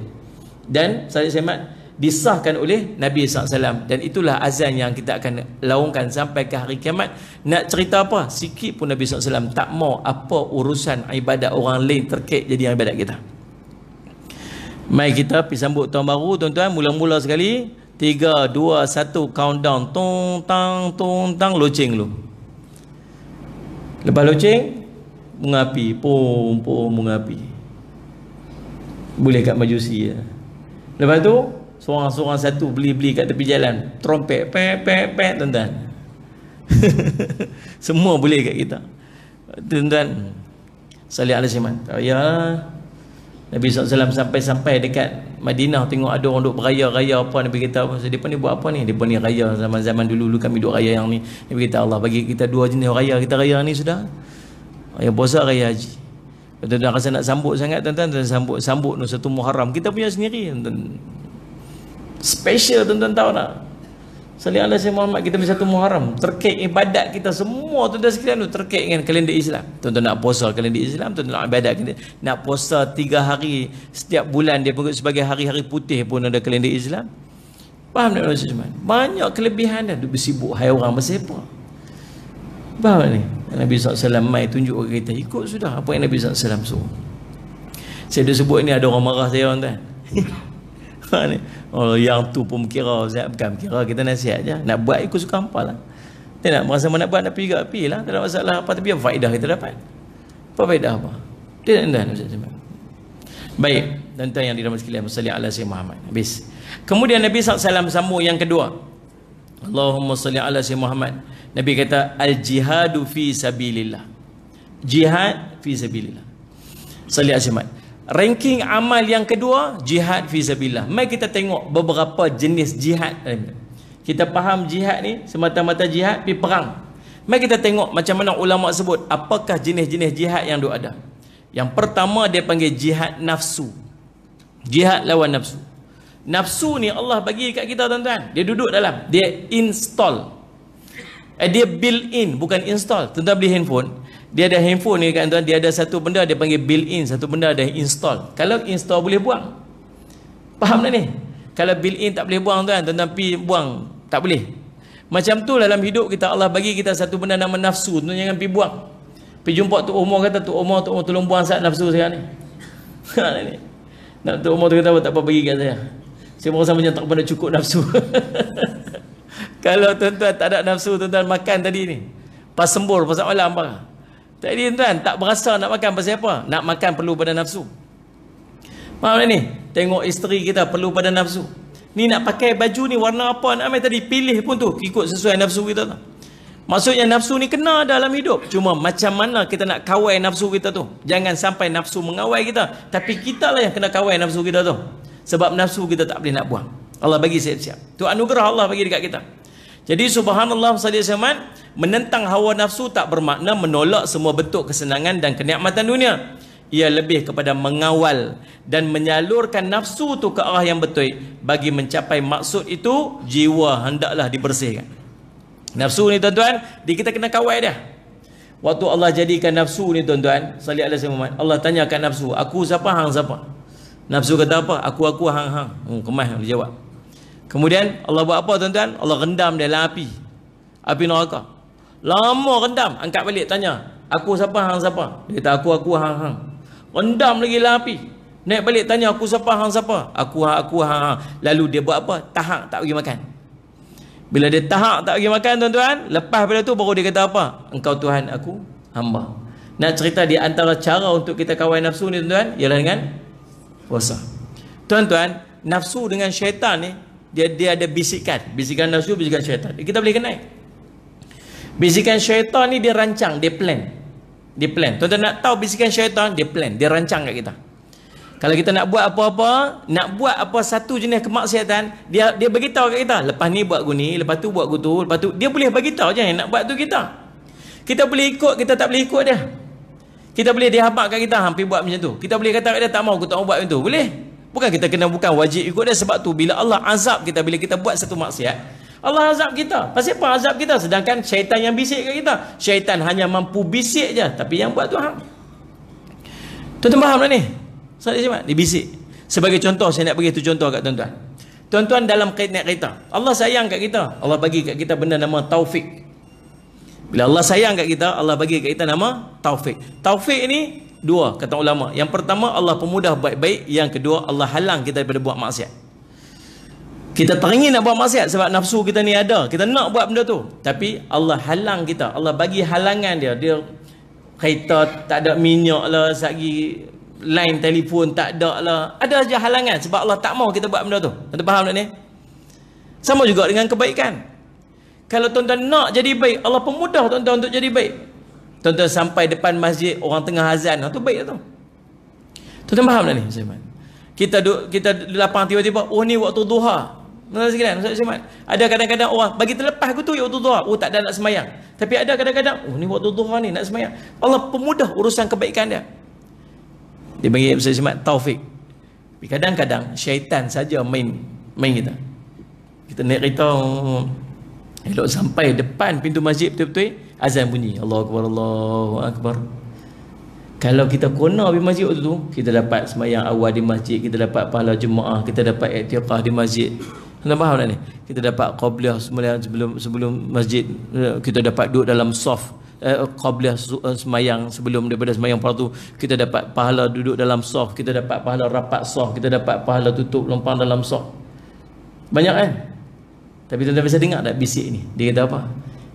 Dan selamat disahkan oleh Nabi SAW. Dan itulah azan yang kita akan laungkan sampai ke hari kiamat. Nak cerita apa? Sikit pun Nabi SAW tak mau apa urusan ibadat orang lain terkait jadi ibadat kita. Mari kita pergi sambut tahun baru, tuan-tuan. Mula-mula sekali 3, 2, 1, countdown. Tung tang loceng lu. Lepas loceng, bunga api, pom bunga api. Boleh kat majusi ya. Lepas tu seorang satu beli kat tepi jalan, trompet pek tuan-tuan. Semua boleh kat kita. Tuan-tuan, salih alaihi wasallam. Ya, Nabi SAW sampai dekat Madinah, tengok ada orang duk beraya-raya apa. Nabi kata, depa ni buat apa ni? Depa ni raya zaman-zaman dulu kami duk raya yang ni. Nabi kata, Allah bagi kita 2 jenis raya kita raya ni sudah. Raya puasa, raya haji. Tuan-tuan rasa nak sambut sangat tuan-tuan, sambut no 1 Muharram. Kita punya sendiri tuan-tuan. Special tuan-tuan tahu tak? Salih alaihi Muhammad, kita punya 1 Muharram. Terkait ibadat kita semua tuan-tuan sekalian tu terkait dengan kalender Islam. Tuan-tuan nak puasa kalender Islam, tuan-tuan nak ibadat kita. Nak puasa 3 hari setiap bulan dia pun sebagai hari-hari putih pun ada kalender Islam. Faham tak tuan-tuan? Banyak kelebihan dah. Duk bersibuk hai orang bersepa. Faham ni? Nabi SAW mai tunjuk ke kita, ikut sudah apa yang Nabi SAW suruh. Saya dah sebut ni ada orang marah saya tuan-tuan. Oh, yang tu pun kira bukan kira, kita nasihat je. Nak buat ikut suka hampa lah. Dia nak merasa nak buat, nak pergi kat api lah, tak ada masalah apa. Tapi apa faedah kita dapat? Apa faedah apa? Dia nak baik, tuan-tuan yang dirahmati sekalian, salli ala sayyidina Muhammad. Habis. Kemudian Nabi SAW sambung yang kedua. Allahumma salli ala sayyidina Muhammad. Nabi kata al-jihadu fi sabilillah. Jihad fi sabilillah. Salli ala sayyidina Muhammad. Ranking amal yang kedua, jihad fi sabilillah. Mari kita tengok beberapa jenis jihad. Kita faham jihad ni semata-mata jihad pergi perang. Mari kita tengok macam mana ulama sebut apakah jenis-jenis jihad yang ada. Yang pertama dia panggil jihad nafsu. Jihad lawan nafsu. Nafsu ni Allah bagi kat kita tuan-tuan. Dia duduk dalam, dia install. Dia built in, bukan install. Tuan-tuan beli handphone, dia ada handphone ni kan tuan, dia ada satu benda dia panggil built in, satu benda ada install. Kalau install boleh buang. Faham tak ni? Kalau built in tak boleh buang tuan, tuan-tuan pergi buang, tak boleh. Macam tu dalam hidup kita, Allah bagi kita satu benda nama nafsu, tuan jangan pergi buang. Pergi jumpa Tok Umar, kata Tok Umar tolong buang sat nafsu saya ni. Tok Umar tu kata tak apa bagi kat saya. Saya merasa macam tak pernah cukup nafsu. Kalau tuan-tuan tak ada nafsu, tuan-tuan makan tadi ni pas sembur, pasal malam apa? Tadi tuan tak berasa nak makan pasal apa? Nak makan perlu pada nafsu. Faham tak ni? Tengok isteri kita perlu pada nafsu. Ni nak pakai baju ni warna apa nak ambil tadi, pilih pun tu ikut sesuai nafsu kita tu. Maksudnya nafsu ni kena dalam hidup. Cuma macam mana kita nak kawal nafsu kita tu. Jangan sampai nafsu mengawal kita, tapi kita lah yang kena kawal nafsu kita tu. Sebab nafsu kita tak boleh nak buang. Allah bagi siap-siap. Tu anugerah Allah bagi dekat kita. Jadi subhanallah sallallahu alaihi wasallam, menentang hawa nafsu tak bermakna menolak semua bentuk kesenangan dan kenikmatan dunia. Ia lebih kepada mengawal dan menyalurkan nafsu tu ke arah yang betul. Bagi mencapai maksud itu, jiwa hendaklah dibersihkan. Nafsu ni tuan-tuan, kita kena kawal dia. Waktu Allah jadikan nafsu ni tuan-tuan, sallallahu alaihi wasallam, Allah tanyakan nafsu, aku siapa, hang siapa? Nafsu kata apa? Aku, hang. Kemas dia jawab. Kemudian Allah buat apa tuan-tuan? Allah rendam dia dalam api neraka. Lama rendam, angkat balik tanya, aku siapa, hang siapa? Dia kata aku, hang. Rendam lagi dalam api. Naik balik tanya, aku siapa, hang siapa? Aku, hang. Lalu dia buat apa? Tahak, tak bagi makan. Bila dia tahak tak bagi makan tuan-tuan, lepas pada tu baru dia kata apa? Engkau Tuhan aku, hamba. Nak cerita di antara cara untuk kita kawal nafsu ni tuan-tuan, ialah dengan puasa. Tuan-tuan, nafsu dengan syaitan ni, dia ada bisikan nafsu, bisikan syaitan. Kita boleh kenal. Bisikan syaitan ni dia rancang, dia plan. Tuan-tuan nak tahu bisikan syaitan, dia plan, dia rancang kat kita. Kalau kita nak buat apa-apa, nak buat apa satu jenis kemaksiatan, dia beritahu kat kita, lepas ni buat gini, lepas tu buat gitu, lepas tu dia boleh beritahu je yang nak buat tu kita. Kita boleh ikut, kita tak boleh ikut dia. Kita boleh dia habaq kat kita hampir buat macam tu. Kita boleh kata kat dia tak mau, aku tak mau buat macam tu. Boleh. Bukan kita bukan wajib ikut dia. Sebab tu bila Allah azab kita, bila kita buat satu maksiat, Allah azab kita. Pasal apa azab kita? Sedangkan syaitan yang bisik kat kita. Syaitan hanya mampu bisik je, tapi yang buat tu hang. Tuan-tuan faham tak ni? Dia bisik. Sebagai contoh, saya nak bagi tu contoh kat tuan-tuan. Tuan-tuan dalam kaitan kita, Allah sayang kat kita. Allah bagi kat kita benda nama taufik. Bila Allah sayang kat kita, Allah bagi kat kita nama taufik. Taufik ni dua kata ulama. Yang pertama Allah pemudah baik-baik, yang kedua Allah halang kita daripada buat maksiat. Kita teringin nak buat maksiat sebab nafsu kita ni ada. Kita nak buat benda tu. Tapi Allah halang kita. Allah bagi halangan dia. Dia kereta tak ada minyak lah. Sagi line telefon tak ada lah. Ada aja halangan sebab Allah tak mau kita buat benda tu. Tuan-tuan faham tak ni? Sama juga dengan kebaikan. Kalau tuan-tuan nak jadi baik, Allah pemudah tuan-tuan untuk jadi baik. Tuan-tuan sampai depan masjid, orang tengah azan, tu baik tu. Tuan-tuan faham tak ni? Kita lapang tiba-tiba, oh ni waktu duha. Ada kadang-kadang orang bagi terlepas aku tu waktu duha. Oh tak ada nak semayang. Tapi ada kadang-kadang, oh ni waktu duha ni nak semayang. Allah pemudah urusan kebaikan dia. Dia bagi taufik. Tapi kadang-kadang syaitan saja main kita. Kita naik kereta, elok sampai depan pintu masjid betul-betul, azan bunyi. Allahu Akbar, Allahu Akbar. Kalau kita kena pergi masjid waktu tu, kita dapat semayang awal di masjid, kita dapat pahala jemaah, kita dapat i'tiqah di masjid. Anda faham tak ni? Kita dapat qabliyah sebelum masjid, kita dapat duduk dalam saf, qabliyah semayang sebelum daripada semayang fardu, kita dapat pahala duduk dalam saf, kita dapat pahala rapat saf, kita dapat pahala tutup lompang dalam saf. Banyak kan? Tapi tuan-tuan bisa dengar tak bisik ni? Dia kata apa?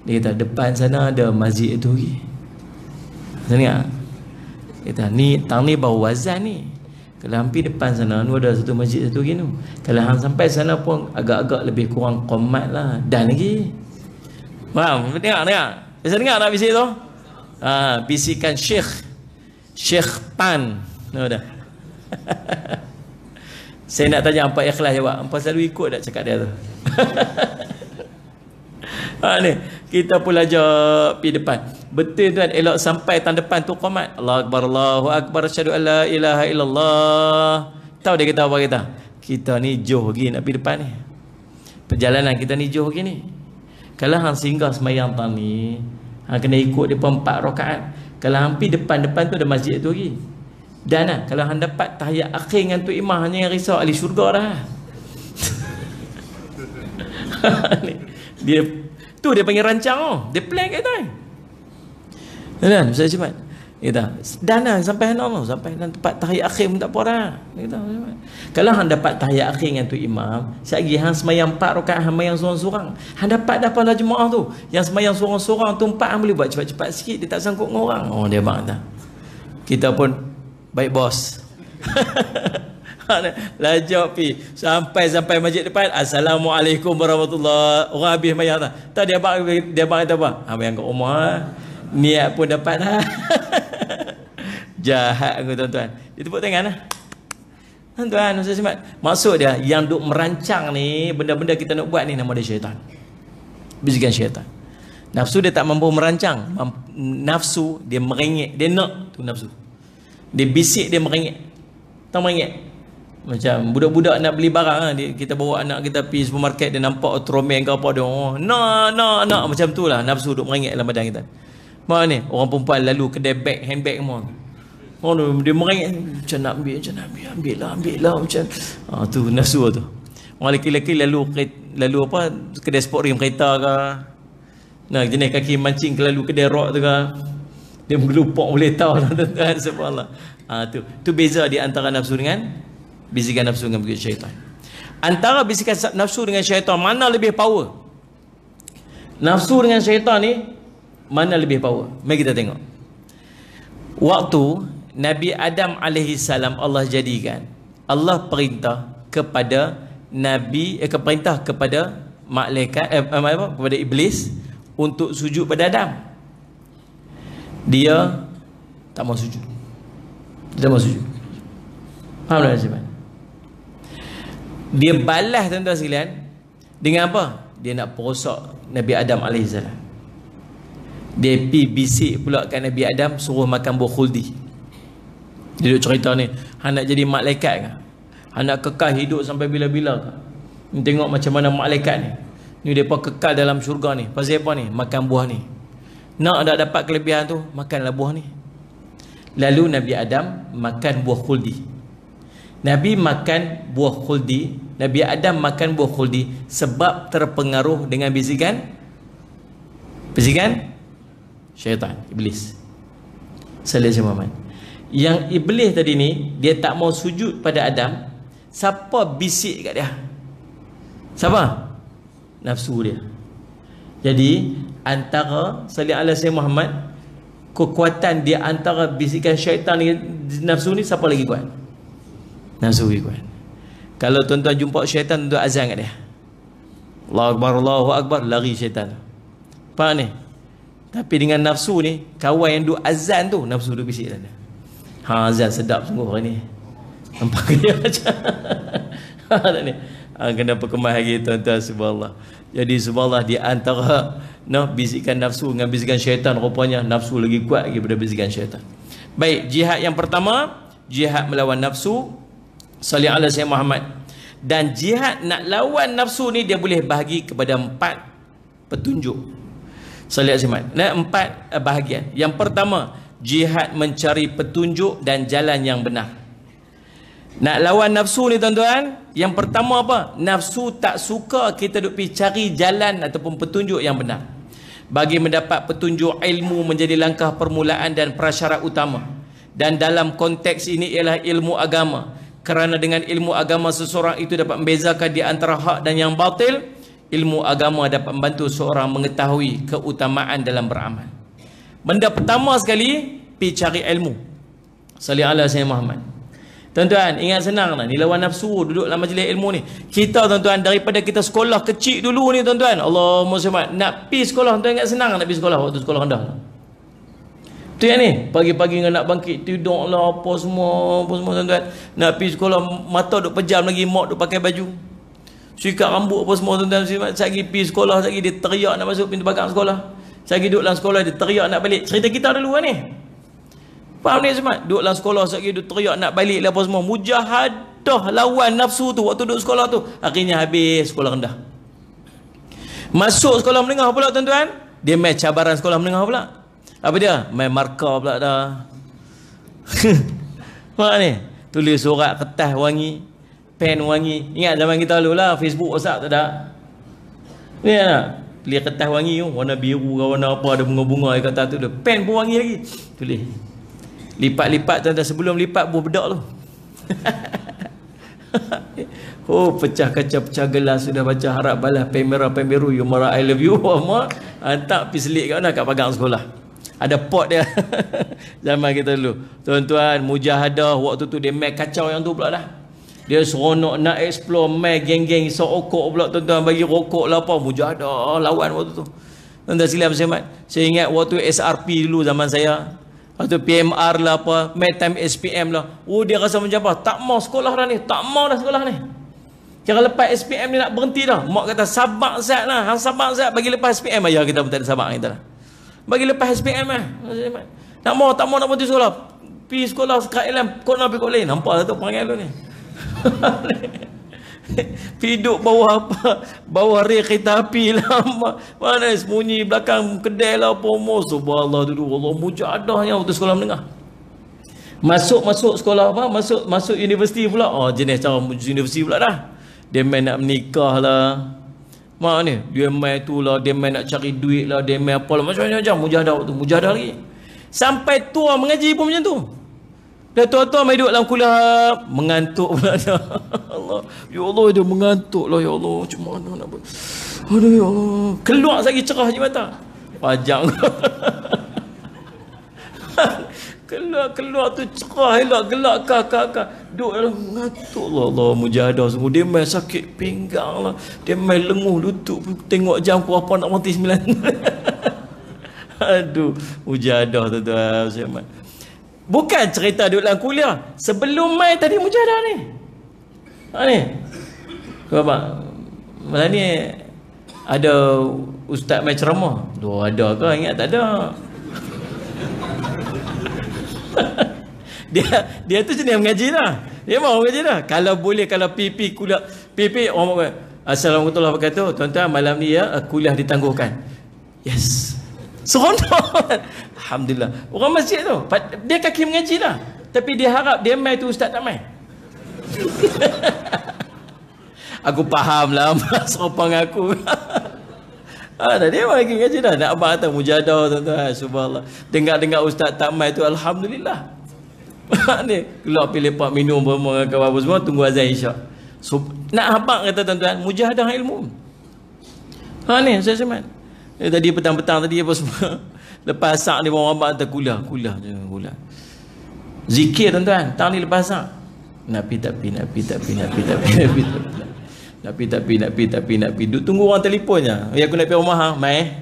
Dia kata depan sana ada masjid itu lagi. Tuan dengar? Dia kata ni tang ni bau wazan ni. Kalau hampir depan sana ni ada satu masjid satu lagi tu. Kalau hang sampai sana pun agak-agak lebih kurang qomat lah. Dan lagi. Faham? Dengar. Bisa dengar tak bisik tu? Bisikan Syekh Tan. Dah. Saya nak tanya hampa ikhlas jawab. Hampa selalu ikut tak cakap dia tu? Ni kita pun ajak pergi depan. Betul tuan, elok sampai tang depan tu qomat. Allahu Akbar, Allahu Akbar, asyhadu an la ilaha illallah. Tahu dia kata apa kita? Kita ni jauh lagi nak pergi depan ni. Perjalanan kita ni jauh lagi ni. Kalau hang singgah semayang tang ni, hang kena ikut dia 4 rakaat. Kalau hang pergi depan tu ada masjid tu lagi. Dan kalau hang dapat tahiyat akhir dengan tu imam, hanya yang risau ahli syurga dah. Dia tu dia panggil rancang dia plan kat tu. Kan saya cepat. Kita dana sampai hang sampai tempat tahiyat akhir pun tak apa dah. Kita kalau hang dapat tahiyat akhir dengan tu imam, sekali hang semayang 4 rakaat, hang semayang seorang-seorang, hang dapat dah pahala jemaah tu. Yang semayang seorang-seorang tu 4 hang boleh buat cepat-cepat sikit, dia tak sangkut dengan orang. Oh dia bang dah. Kita pun baik bos. Lajak pi sampai masjid depan, assalamualaikum warahmatullahi. Orang habis mayang dah. Tak dia bang kata apa? Mayang kat rumah. Niat pun dapat dah. Jahat aku tuan-tuan. Dia tepuk tangan lah. Tuan-tuan, maksud dia yang duk merancang ni, benda-benda kita nak buat ni, nama dia syaitan. Bisikan syaitan. Nafsu dia tak mampu merancang. Nafsu dia merengek, dia nak tu nafsu. Dia bisik, dia merengek. Tak merengek. Macam budak-budak nak beli barang kita bawa anak kita pergi supermarket, dia nampak Ultraman ke apa dia, nak macam tu lah, nafsu duk merengek dalam badan kita. Mana ni orang perempuan lalu kedai beg, handbag semua. Dia merengek, macam nak ambil lah macam. Tu nafsu tu. Orang lelaki-lelaki lalu apa kedai sport rim kereta ke. Nah, jenis kaki mancing ke lalu kedai rock tu ke. Dia menggelupok boleh tahu tuan-tuan, subhanallah. Tu beza di antara nafsu dengan bisikan nafsu dengan syaitan. Antara bisikan nafsu dengan syaitan, mana lebih power? Nafsu dengan syaitan ni mana lebih power? Mari kita tengok. Waktu Nabi Adam alaihi salam Allah jadikan, Allah perintah kepada Nabi perintah kepada malaikat kepada iblis untuk sujud pada Adam. Dia tak mau sujud. Dia tak mau sujud. Faham tak macam mana? Dia balas tuan-tuan sekalian dengan apa? Dia nak perosak Nabi Adam AS. Dia pergi bisik pula kat Nabi Adam, suruh makan buah khuldi. Dia duduk cerita ni, hang nak jadi malaikat ke? Hang nak kekal hidup sampai bila-bila ke? Tengok macam mana malaikat ni. Ni mereka kekal dalam syurga ni. Pasal apa ni? Makan buah ni. Nak dah dapat kelebihan tu, makanlah buah ni. Lalu Nabi Adam makan buah khuldi. Nabi makan buah khuldi, Nabi Adam makan buah khuldi sebab terpengaruh dengan bisikan syaitan, iblis. Salih Muhammad. Yang iblis tadi ni, dia tak mau sujud pada Adam. Siapa bisik kat dia? Siapa? Nafsu dia. Jadi antara salli ala Sayyidina Muhammad, kekuatan di antara bisikan syaitan ni, nafsu ni, siapa lagi kuat? Nafsu lagi kuat. Kalau tuan-tuan jumpa syaitan, tuan-tuan azan kat dia, Allahu Akbar, Allahu Akbar, lari syaitan. Faham ni? Tapi dengan nafsu ni, kawan yang duk azan tu, nafsu duk bisik dia. Ha, azan sedap sungguh hari ni. Nampak dia macam tak ni. Kena perkemas lagi tuan-tuan, subhanallah. Jadi subhanallah, di antara bisikan nafsu dengan bisikan syaitan, rupanya nafsu lagi kuat lagi daripada bisikan syaitan. Baik, jihad yang pertama, jihad melawan nafsu, salli ala Sayyidina Muhammad. Dan jihad nak lawan nafsu ni, dia boleh bahagi kepada 4 petunjuk. Salli ala Sayyidina Muhammad. 4 bahagian. Yang pertama, jihad mencari petunjuk dan jalan yang benar. Nak lawan nafsu ni tuan-tuan, yang pertama apa? Nafsu tak suka kita duk pergi cari jalan ataupun petunjuk yang benar. Bagi mendapat petunjuk, ilmu menjadi langkah permulaan dan prasyarat utama. Dan dalam konteks ini ialah ilmu agama. Kerana dengan ilmu agama seseorang itu dapat membezakan di antara hak dan yang batil. Ilmu agama dapat membantu seorang mengetahui keutamaan dalam beramal. Benda pertama sekali, pergi cari ilmu. Salli ala Sayyidina Muhammad. Tuan-tuan, ingat senang lah, ni lawan nafsu, duduk dalam majlis ilmu ni. Kita tuan-tuan, daripada kita sekolah kecil dulu ni tuan-tuan, Allahumma sholli, nak pergi sekolah, tuan ingat senang nak pergi sekolah waktu sekolah rendah lah. Tu yang ni, pagi-pagi nak bangkit, tidur lah, apa semua tuan-tuan. Nak pergi sekolah, mata duk pejam lagi, mak duk pakai baju, sikat rambut apa semua tuan-tuan. Sekali pergi sekolah, sekali dia teriak nak masuk pintu belakang sekolah, sekali duduk dalam sekolah, dia teriak nak balik. Cerita kita dulu lah ni. Faham ni semua? Duduk dalam sekolah sekali duduk teriak nak balik lah apa semua. Mujahadah lawan nafsu tu waktu duduk sekolah tu. Akhirnya habis sekolah rendah. Masuk sekolah menengah pula tuan-tuan, dia main cabaran sekolah menengah pula. Apa dia? Main markah pula dah. Faham ni? Tulis surat kertas wangi, pen wangi. Ingat zaman kita dulu lah, Facebook, WhatsApp tak ada. Ni tak? Tulis kertas wangi tu, warna biru ke warna apa, ada bunga-bunga kat atas tu. Pen pun wangi lagi. Tulis. Lipat-lipat tuan-tuan, sebelum lipat buah bedak tu. Oh, pecah kaca, pecah gelas, sudah baca harap balas, pen merah, pen biru, you marah, I love you. Hantar pergi selit kat mana? Kat pagang sekolah. Ada pot dia. Zaman kita dulu. Tuan-tuan, mujahadah waktu tu dia main kacau yang tu pula dah. Dia seronok nak explore, main geng-geng isap rokok pula tuan-tuan, bagi rokok lah apa, mujahadah lawan waktu tu. Tuan-tuan silap saya ingat waktu SRP dulu zaman saya, atau PMR lah apa, main time SPM lah. Oh, dia rasa macam apa? Tak mau sekolah dah ni, tak mau dah sekolah ni. Kira lepas SPM ni nak berhenti dah. Mak kata sabar Zat lah, hang sabar Zat, bagi lepas SPM. Ayah kita pun tak ada sabar kita lah. Bagi lepas SPM lah. Tak mau nak berhenti sekolah. Pergi sekolah sekat Ilam, kau nak pergi kau lain. Nampak tak tu perangai lu ni. Piduk bawah apa, bawah rel kereta api lah, mana sembunyi belakang kedai lah apa semua. Subhanallah dulu, Allah mujadahnya waktu sekolah menengah. Masuk sekolah apa, masuk universiti pula. Oh, jenis cara universiti pula dah. Dia main nak menikah lah, mak ni dia main tu lah, dia main nak cari duit lah, dia main apa lah, macam-macam. Mujahadah waktu, mujahadah lagi. Sampai tua mengaji pun macam tu. Dah tua-tua main duduk dalam kuliah, mengantuk pula dah. Allah, ya Allah, dia mengantuk lah, ya Allah, macam mana nak buat. Aduh ya Allah, keluar lagi cerah je mata, pajang. keluar tu cerah elok, gelak kak. Duduk dalam mengantuk lah. Allah, mujahadah semua. Dia main sakit pinggang lah, dia main lenguh lutut, tengok jam ku apa nak mati 9. Aduh, mujahadah tuan-tuan. Bukan cerita duduk dalam kuliah, sebelum mai tadi mujahadah ni. Ni bapak, malah ni ada ustaz main ceramah. Doa ada ke? Ingat tak ada. dia tu jenis mengaji lah. Dia mau mengaji lah. Kalau boleh, kalau pipi kuliah, pipi orang Assalamualaikum warahmatullahi wabarakatuh. Tuan-tuan, malam ni ya kuliah ditangguhkan. Yes. Seronok. Alhamdulillah. Orang masjid tu, dia kaki mengaji lah, tapi dia harap dia main tu ustaz tak main. Aku faham lah mas ropang aku. Dia lagi mengaji dah. Nak abang kata mujahadah tuan-tuan. Subhanallah. Dengar ustaz tak main tu, alhamdulillah. Ni keluar pilih pak minum apa semua, tunggu azan isyak. So, nak habaq kata tuan-tuan, mujahadah ilmu. Ni saya semat. Tadi petang-petang tadi apa semua. Lepas asak ni orang habaq kata kulah. Zikir tuan-tuan, tang ni lepas asak. Nak pi. Duk tunggu orang telefonnya. Ya aku nak pergi rumah mai.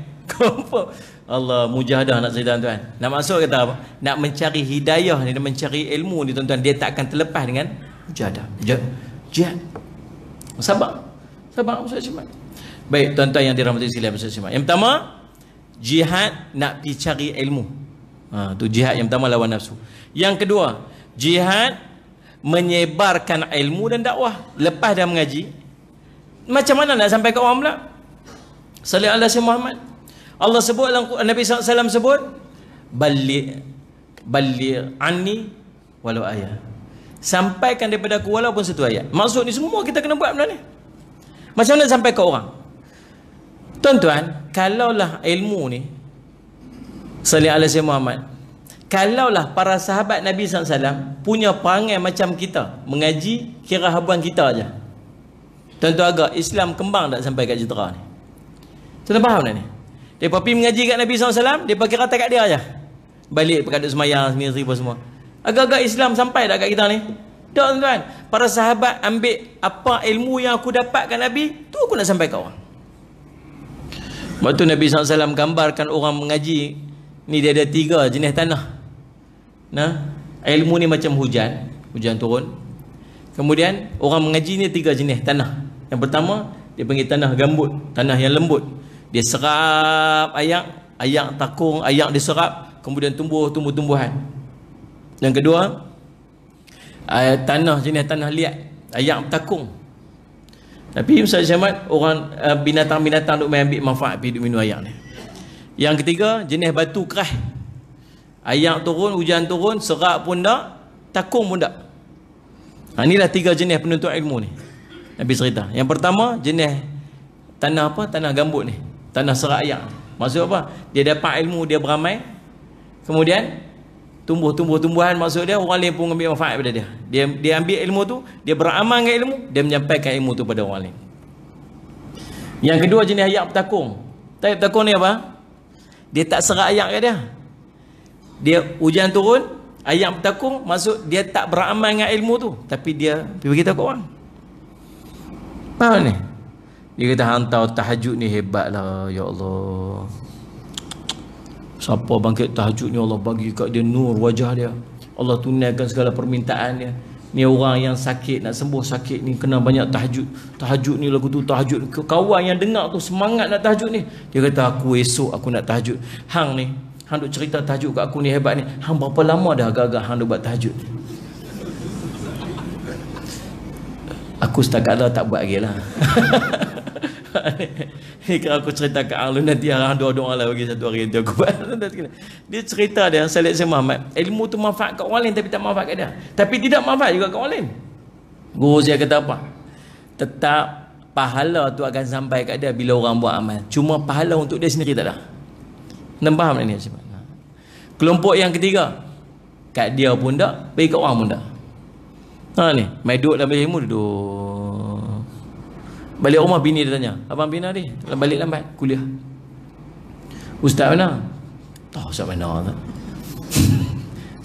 Allah, mujahadah nak cerita tuan-tuan. Nak maksud kata apa? Nak mencari hidayah ni, nak mencari ilmu ni tuan-tuan, dia tak akan terlepas dengan mujahadah. Jihad. Sabar Ustaz Syamad. Baik tuan-tuan yang dirahmati sekalian Ustaz Syamad. Yang pertama, jihad nak pergi cari ilmu. Tu jihad yang pertama, lawan nafsu. Yang kedua, jihad menyebarkan ilmu dan dakwah. Lepas dah mengaji, macam mana nak sampai ke orang pula? Salih ala Sayyidina Muhammad. Allah sebut, Nabi SAW sebut, Balli anni walau ayat. Sampaikan daripada aku walaupun satu ayat. Maksud ni semua kita kena buat benda ni. Macam mana sampai ke orang? Tuan-tuan, kalaulah ilmu ni, Salih ala Sayyidina Muhammad, kalaulah para sahabat Nabi SAW punya perangai macam kita, mengaji kira habuan kita aja. Tuan-tuan, agak Islam kembang tak sampai kat Jitera ni? Tuan-tuan faham tak ni? Mereka pergi mengaji kat Nabi SAW, mereka kira tak kat dia aja. Balik perkara semayang sendiri semua. Agak-agak Islam sampai tak kat kita ni? Tak tuan-tuan. Para sahabat ambil apa ilmu yang aku dapat kat Nabi, tu aku nak sampai kat orang. Waktu Nabi SAW gambarkan orang mengaji ni, dia ada 3 jenis tanah. Ilmu ni macam hujan turun. Kemudian orang mengaji ni 3 jenis tanah. Yang pertama, dia panggil tanah gambut, tanah yang lembut. Dia serap ayak takung, ayak diserap, kemudian tumbuh tumbuh-tumbuhan. Yang kedua, tanah jenis tanah liat, ayak takung. Tapi Ustaz Syamad, orang binatang-binatang duk main ambil manfaat pergi duk minum ayak ni. Yang ketiga, jenis batu keras. Ayak turun, hujan turun, serap pun tak, takung pun tak. Inilah 3 jenis penuntut ilmu ni. Nabi cerita. Yang pertama, jenis tanah apa? Tanah gambut ni. Tanah serak ayak. Maksud apa? Dia dapat ilmu, dia beramai. Kemudian tumbuh-tumbuhan, maksud dia orang lain pun ambil manfaat pada dia. Dia ambil ilmu tu, dia beramal dengan ilmu, dia menyampaikan ilmu tu pada orang lain. Yang kedua, jenis ayak bertakung. Ayak bertakung ni apa? Dia tak serak ayak kat dia. Dia hujan turun, ayak bertakung, maksud dia tak beramal dengan ilmu tu, tapi dia beritahu kat orang. Faham ni? Dia kata hantar tahajud ni hebat lah, ya Allah. Siapa bangkit tahajud ni, Allah bagi kat dia nur wajah dia, Allah tunaikan segala permintaan dia. Ni orang yang sakit, nak sembuh sakit ni, kena banyak tahajud ni lagu tu, tahajud. Kawan yang dengar tu semangat nak tahajud ni. Dia kata aku esok aku nak tahajud. Hang ni, hang duk cerita tahajud kat aku ni hebat ni. Hang berapa lama dah agak-agak hang duk buat tahajud? Aku setakat dah tak buat lagi lah. Ni kalau aku cerita kat hang, nanti hang doa-doa lah bagi satu hari nanti aku buat. Dia cerita dia, Salih Sayyidina Muhammad, ilmu tu manfaat kat orang lain tapi tak manfaat kat dia. Tapi tidak manfaat juga kat orang lain. Guru saya kata apa? Tetap pahala tu akan sampai kat dia bila orang buat amal. Cuma pahala untuk dia sendiri tak ada. Nampak faham tak ni? Kelompok yang ketiga, kat dia pun tak, pergi kat orang pun tak. Ni, mai duduk dalam ilmu, duduk. Balik rumah bini dia tanya, abang bina ni balik lambat kuliah. Ustaz mana? Tahu ustaz mana tak?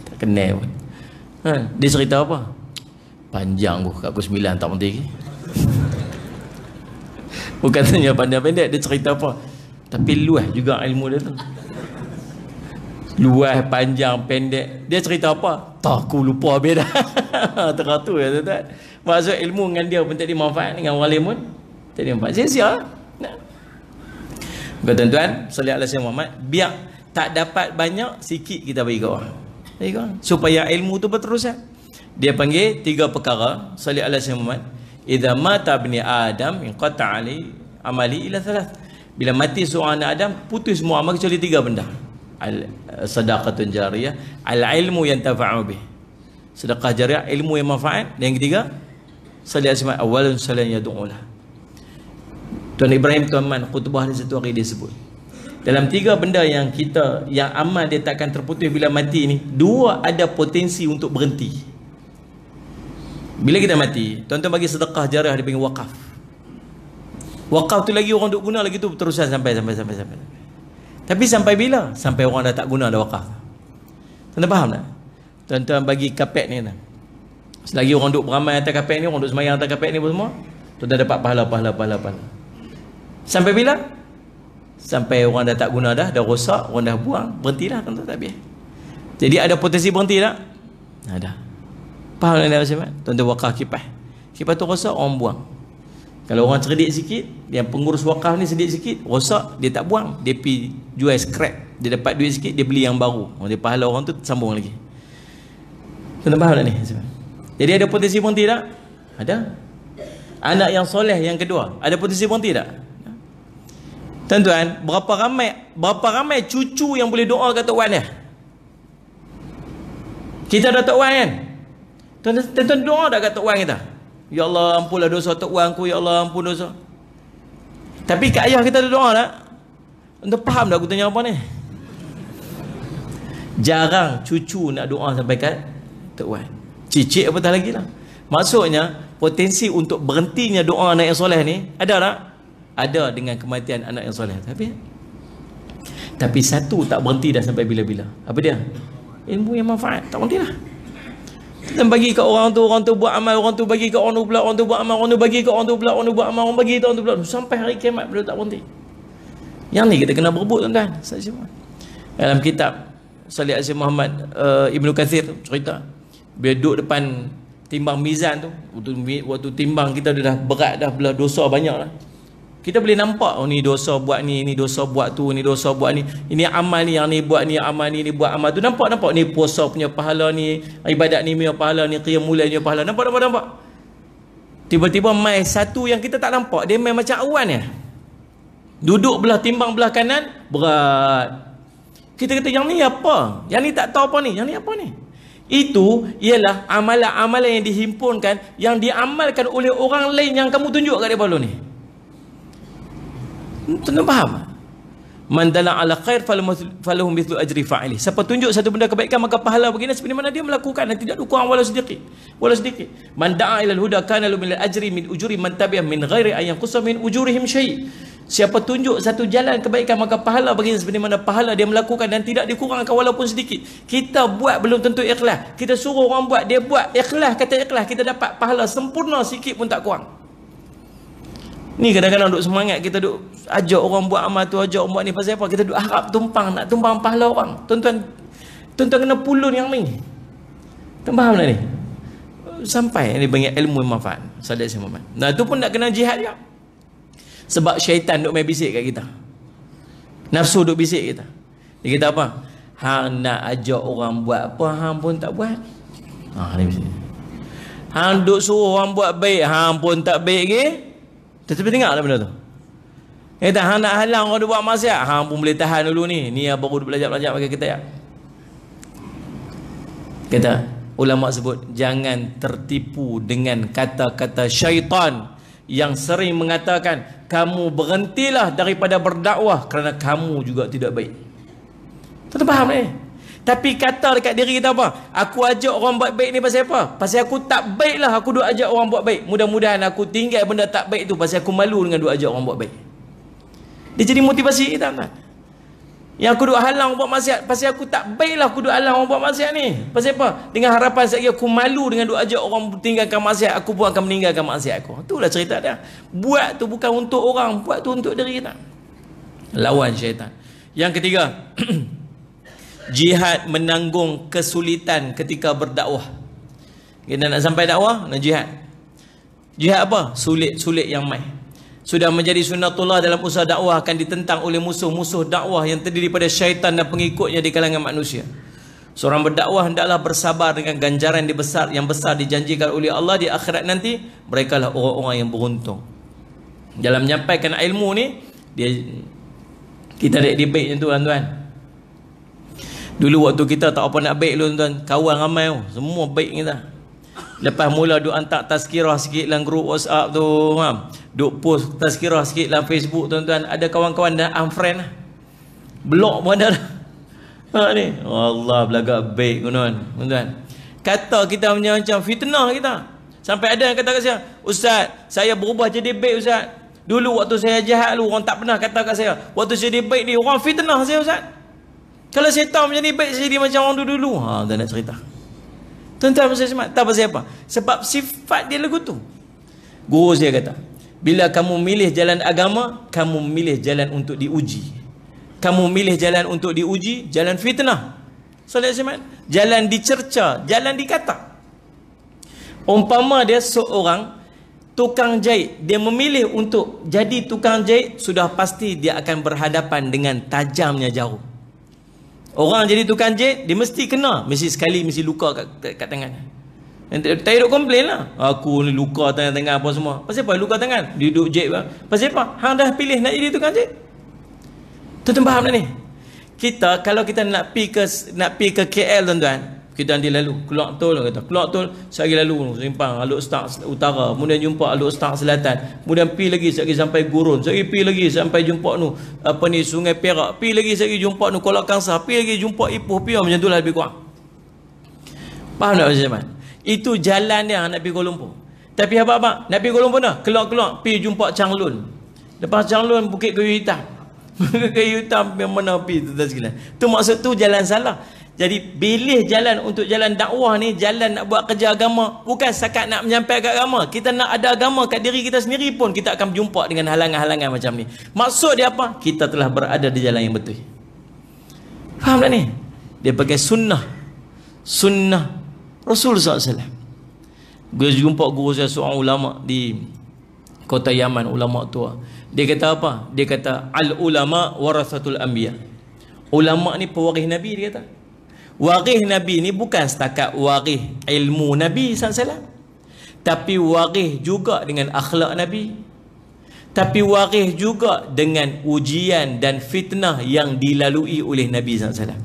Tak kenal pun. Dia cerita apa? Panjang kat pukul 9 tak berhenti. Bukan tanya panjang pendek, dia cerita apa? Tapi luas juga ilmu dia tu. Luas, panjang, pendek. Dia cerita apa? Tak, aku lupa habis dah. Teratur ya tuan-tuan. Maksud ilmu dengan dia pun tak dimanfaat, dengan orang lain pun tak dimanfaat. Sia-sia. Tuan-tuan, salih ala Sayyidina Muhammad, biar tak dapat banyak, sikit kita bagi ke orang. Supaya ilmu tu berterusan. Dia panggil 3 perkara, salih ala Sayyidina Muhammad. Idza mata ibni Adam inqata ali amali ila 3. Bila mati seorang anak Adam, putus semua amal kecuali 3 benda. Sadaqatun jariyah, al-ilmu yantafa'u bih. Sedekah jariah, ilmu yang manfaat. Dan yang ketiga, salih asma awalun salan yad'ulah. Tuan Ibrahim Tuan Man khutbah dia satu hari dia sebut, dalam 3 benda yang amal dia takkan terputus bila mati ni, 2 ada potensi untuk berhenti. Bila kita mati, tuan-tuan bagi sedekah jariah, dia panggil wakaf. Wakaf tu lagi orang duk guna lagi tu terusan sampai. Tapi sampai bila? Sampai orang dah tak guna dah wakaf. Tuan-tuan faham tak? Tuan-tuan bagi kapet ni, selagi orang duk beramai atas kapet ni, orang duk semayang atas kapet ni semua, tuan-tuan dapat pahala. Sampai bila? Sampai orang dah tak guna dah rosak, orang dah buang, berhentilah, tuan-tuan, tak habis. Jadi ada potensi berhenti tak? Ada. Faham tak macam mana? Tuan-tuan wakaf kipas. Kipas tu rosak, orang buang. Kalau orang cerdik sikit, yang pengurus wakaf ni cerdik sikit, rosak, dia tak buang, dia pergi jual scrap, dia dapat duit sikit, dia beli yang baru. Dia pahala orang tu sambung lagi. Tuan-tuan faham tak ni? Jadi ada potensi berhenti tak? Ada. Anak yang soleh yang kedua, ada potensi berhenti tak? Tuan-tuan, berapa ramai cucu yang boleh doa kat Tok Wan dia? Kita ada Tok Wan kan? Tuan-tuan doa dah kat Tok Wan kita? Ya Allah, ampunlah dosa Tok Wan ku, ya Allah, ampun dosa. Tapi kat ayah kita ada doa tak? Tuan faham tak aku tanya apa ni? Jarang cucu nak doa sampai kat Tok Wan. Cicik apatah lagi lah. Maksudnya potensi untuk berhentinya doa anak yang soleh ni ada tak? Ada dengan kematian anak yang soleh. Tapi satu tak berhenti dah sampai bila-bila. Apa dia? Ilmu yang manfaat. Tak berhenti lah. Dan bagi kat orang tu buat amal, orang tu bagi kat orang tu pula, orang tu buat amal, orang tu bagi kat orang tu pula, orang tu buat amal, orang bagi kat orang tu pula, sampai hari kiamat beliau tak berhenti. Yang ni kita kena berebut, tuan-tuan. Dalam kitab Salih Asyid Muhammad Ibnu Kathir cerita, bila duduk depan timbang mizan tu, waktu timbang kita dah berat dah, belah dosa banyak lah, kita boleh nampak, oh ni dosa buat ni dosa buat tu, ni dosa buat ni, ini amal ni, yang ni buat ni amal ni buat amal tu, nampak ni puasa punya pahala ni, ibadat ni punya pahala ni, qiyamul lail punya pahala, nampak. Tiba-tiba mai satu yang kita tak nampak, dia main macam awan ya, duduk belah timbang belah kanan, berat. Kita kata yang ni apa? Yang ni tak tahu apa ni, yang ni apa ni? Itu ialah amalan-amalan yang dihimpunkan, yang diamalkan oleh orang lain yang kamu tunjuk kat dia balu ni. Tuan-tuan faham? Man dalla ala khair falahu mithlu ajri fa'ili. Siapa tunjuk satu benda kebaikan, maka pahala baginya seperti mana dia melakukan, dan tidak kurang walau sedikit. Man da'a ila al-huda kana lahu min al-ajri min ujuri man tabi'ah min ghairi an yanqusa min ujurihim syai'. Siapa tunjuk satu jalan kebaikan, maka pahala baginya seperti mana pahala dia melakukan, dan tidak dikurangkan walaupun sedikit. Kita buat belum tentu ikhlas. Kita suruh orang buat, dia buat ikhlas, kata ikhlas, kita dapat pahala sempurna sikit pun tak kurang. Ni kadang-kadang duk semangat kita duk ajak orang buat amal tu, ajak orang buat ni, pasal apa? Kita duk harap nak tumpang pahala orang. Tuan-tuan kena pulun yang ni. Tuan faham tak ni? Sampai ni banyak ilmu yang manfaat. Sadar semua. Nah, tu pun nak kena jihad juga. Sebab syaitan duk main bisik kat kita. Nafsu duk bisik kita. Dia kata apa? Hang nak ajak orang buat apa, hang pun tak buat. Ni bisik. Hang duk suruh orang buat baik, hang pun tak baik ke? Tetapi dengar lah benda tu. Dia kata, hang nak halang orang buat maksiat, hang pun boleh tahan dulu ni. Ni yang baru belajar pakai ketayak. Kata, ulama sebut, jangan tertipu dengan kata-kata syaitan yang sering mengatakan, kamu berhentilah daripada berdakwah kerana kamu juga tidak baik. Tuan faham ni? Tapi kata dekat diri kita apa? Aku ajak orang buat baik ni pasal apa? Pasal aku tak baik lah aku duk ajak orang buat baik. Mudah-mudahan aku tinggal benda tak baik tu, pasal aku malu dengan duk ajak orang buat baik. Dia jadi motivasi kita, tuan. Yang aku duk halang buat maksiat, pasal aku tak baik lah aku duk halang orang buat maksiat ni. Pasal apa? Dengan harapan sekali aku malu dengan duk ajak orang tinggalkan maksiat, aku pun akan meninggalkan maksiat aku. Itulah cerita dia. Buat tu bukan untuk orang, buat tu untuk diri kita. Lawan syaitan. Yang ketiga, jihad menanggung kesulitan ketika berdakwah. Kita nak sampai dakwah, nak jihad. Jihad apa? Sulit-sulit yang mai. Sudah menjadi sunnatullah dalam usaha dakwah akan ditentang oleh musuh-musuh dakwah yang terdiri daripada syaitan dan pengikutnya di kalangan manusia. Seorang berdakwah hendaklah bersabar dengan ganjaran yang besar dijanjikan oleh Allah di akhirat nanti. Merekalah orang-orang yang beruntung. Dalam menyampaikan ilmu ni, kita ada debate macam tu, tuan-tuan. Dulu waktu kita tak apa nak baik dulu, tuan, kawan ramai tu, semua baik kita. Lepas mula duk hantar tazkirah sikit dalam grup WhatsApp tu, duk post tazkirah sikit dalam Facebook, tuan-tuan, ada kawan-kawan dah unfriend lah. Blok pun ada dah. Ni Allah belagak baik, tuan-tuan. Kata kita macam fitnah kita. Sampai ada yang kata kat saya, "Ustaz, saya berubah jadi baik Ustaz. Dulu waktu saya jahat lu, orang tak pernah kata kat saya. Waktu saya jadi baik ni, orang fitnah saya Ustaz. Kalau saya tahu macam ni baik, saya jadi macam orang dulu." Tak nak cerita. Tuan-tuan pasal semat. Tak pasal apa? Sebab sifat dia lagu tu. Guru saya kata, bila kamu milih jalan agama, kamu milih jalan untuk diuji. Kamu milih jalan untuk diuji, jalan fitnah. Solat semat. Jalan dicerca, jalan dikata. Umpama dia seorang tukang jahit, dia memilih untuk jadi tukang jahit, sudah pasti dia akan berhadapan dengan tajamnya jarum. Orang jadi tukang jahit, dia mesti kena, mesti sekali mesti luka kat tangan. Tak duduk komplain lah, aku ni luka tangan-tangan apa semua. Pasal apa luka tangan? Dia duduk jahit apa? Pasal apa? Hang dah pilih nak jadi tukang jahit. Tuan-tuan faham tak ni? Kita kalau kita nak pi ke KL tuan-tuan, kita nanti lalu keluar tol, kata keluar tol, sehari lalu simpang Aluk Start Utara, kemudian jumpa Aluk Start Selatan, kemudian pi lagi sehari sampai Gurun, sehari pi lagi sampai jumpa nu apa ni Sungai Perak, pi lagi sehari jumpa nu Kuala Kangsar, pi lagi jumpa Ipoh, pi macam tu lah lebih kurang. Faham tak macam mana? Itu jalan dia nak pergi Kuala Lumpur. Tapi apa-apa nak pergi Kuala Lumpur dah, keluar-keluar pi jumpa Changlun, lepas Changlun Bukit Kayu Hitam. Bukit Kayu Hitam yang mana pi tu sekalian. Tu maksud tu jalan salah. Jadi pilih jalan untuk jalan dakwah ni, jalan nak buat kerja agama, bukan setakat nak menyampaikan agama. Kita nak ada agama kat diri kita sendiri pun kita akan berjumpa dengan halangan-halangan macam ni. Maksud dia apa? Kita telah berada di jalan yang betul. Faham tak ni? Dia pakai sunnah Rasul SAW. Gue jumpa guru saya seorang ulama di kota Yaman, ulama tua. Dia kata apa? Dia kata al-ulama warasatul anbiya. Ulama ni pewaris Nabi, dia kata. Waris Nabi ni bukan setakat waris ilmu Nabi SAW, tapi waris juga dengan akhlak Nabi, tapi waris juga dengan ujian dan fitnah yang dilalui oleh Nabi SAW.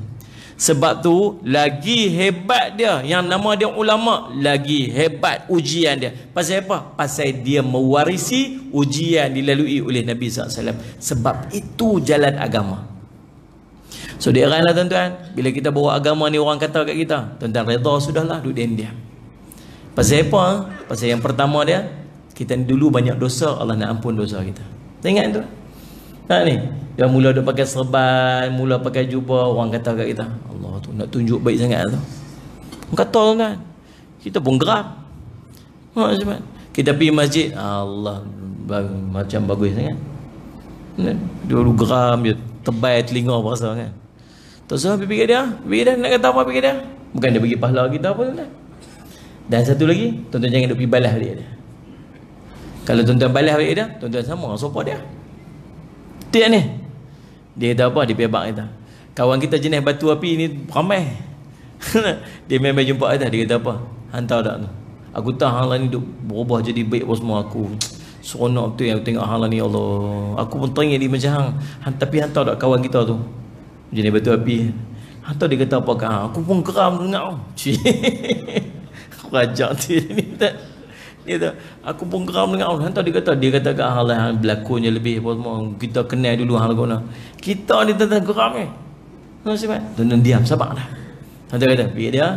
Sebab tu lagi hebat dia, yang nama dia ulama, lagi hebat ujian dia. Pasal apa? Pasal dia mewarisi ujian dilalui oleh Nabi SAW. Sebab itu jalan agama. So dia heran lah tuan-tuan, bila kita bawa agama ni orang kata kat kita, tuan-tuan reda sudahlah, duduk diam. Pasal apa? Pasal yang pertama dia, kita ni dulu banyak dosa, Allah nak ampun dosa kita. Tengok tu. Tak ni, dia mula duk pakai serban, mula pakai jubah, orang kata kat kita, Allah tu nak tunjuk baik sangat tu. Orang kata tuan-tuan, kita pun geram. Kita pergi masjid, Allah macam bagus sangat. Dulu geram je, tebal telinga berasa kan. Tak usah pergi dia, nak kata apa pergi dia. Bukan dia bagi pahala kita apa tuan-tuan. Dan satu lagi, tuan-tuan jangan duk pergi balas balik dia. Kalau tuan-tuan balas balik dia, tuan-tuan sama sopa dia. Tiap ni. Dia kata apa? Dia pergi abang kita. Kawan kita jenis batu api ni ramai. Dia memang jumpa kita, dia kata apa? Hantar tak tu. Aku tahu hang lah ni duk berubah jadi baik apa semua aku. Seronok betul yang aku tengok hang lah ni, Allah. Aku pun teringat dia macam hang. Tapi hantar tak kawan kita tu, jenis batu api. Hantar dia kata apa kat hang? Aku pun geram dengar. Aku rajak dia ni tak. Dia kata, aku pun geram dengar. Hantar dia kata kat hang lah, hang berlakonnya lebih apa semua. Kita kenal dulu hang lagu mana. Kita ni tentang geram ni. Tuan-tuan diam, sabar dah. Hantar kata, biar dia.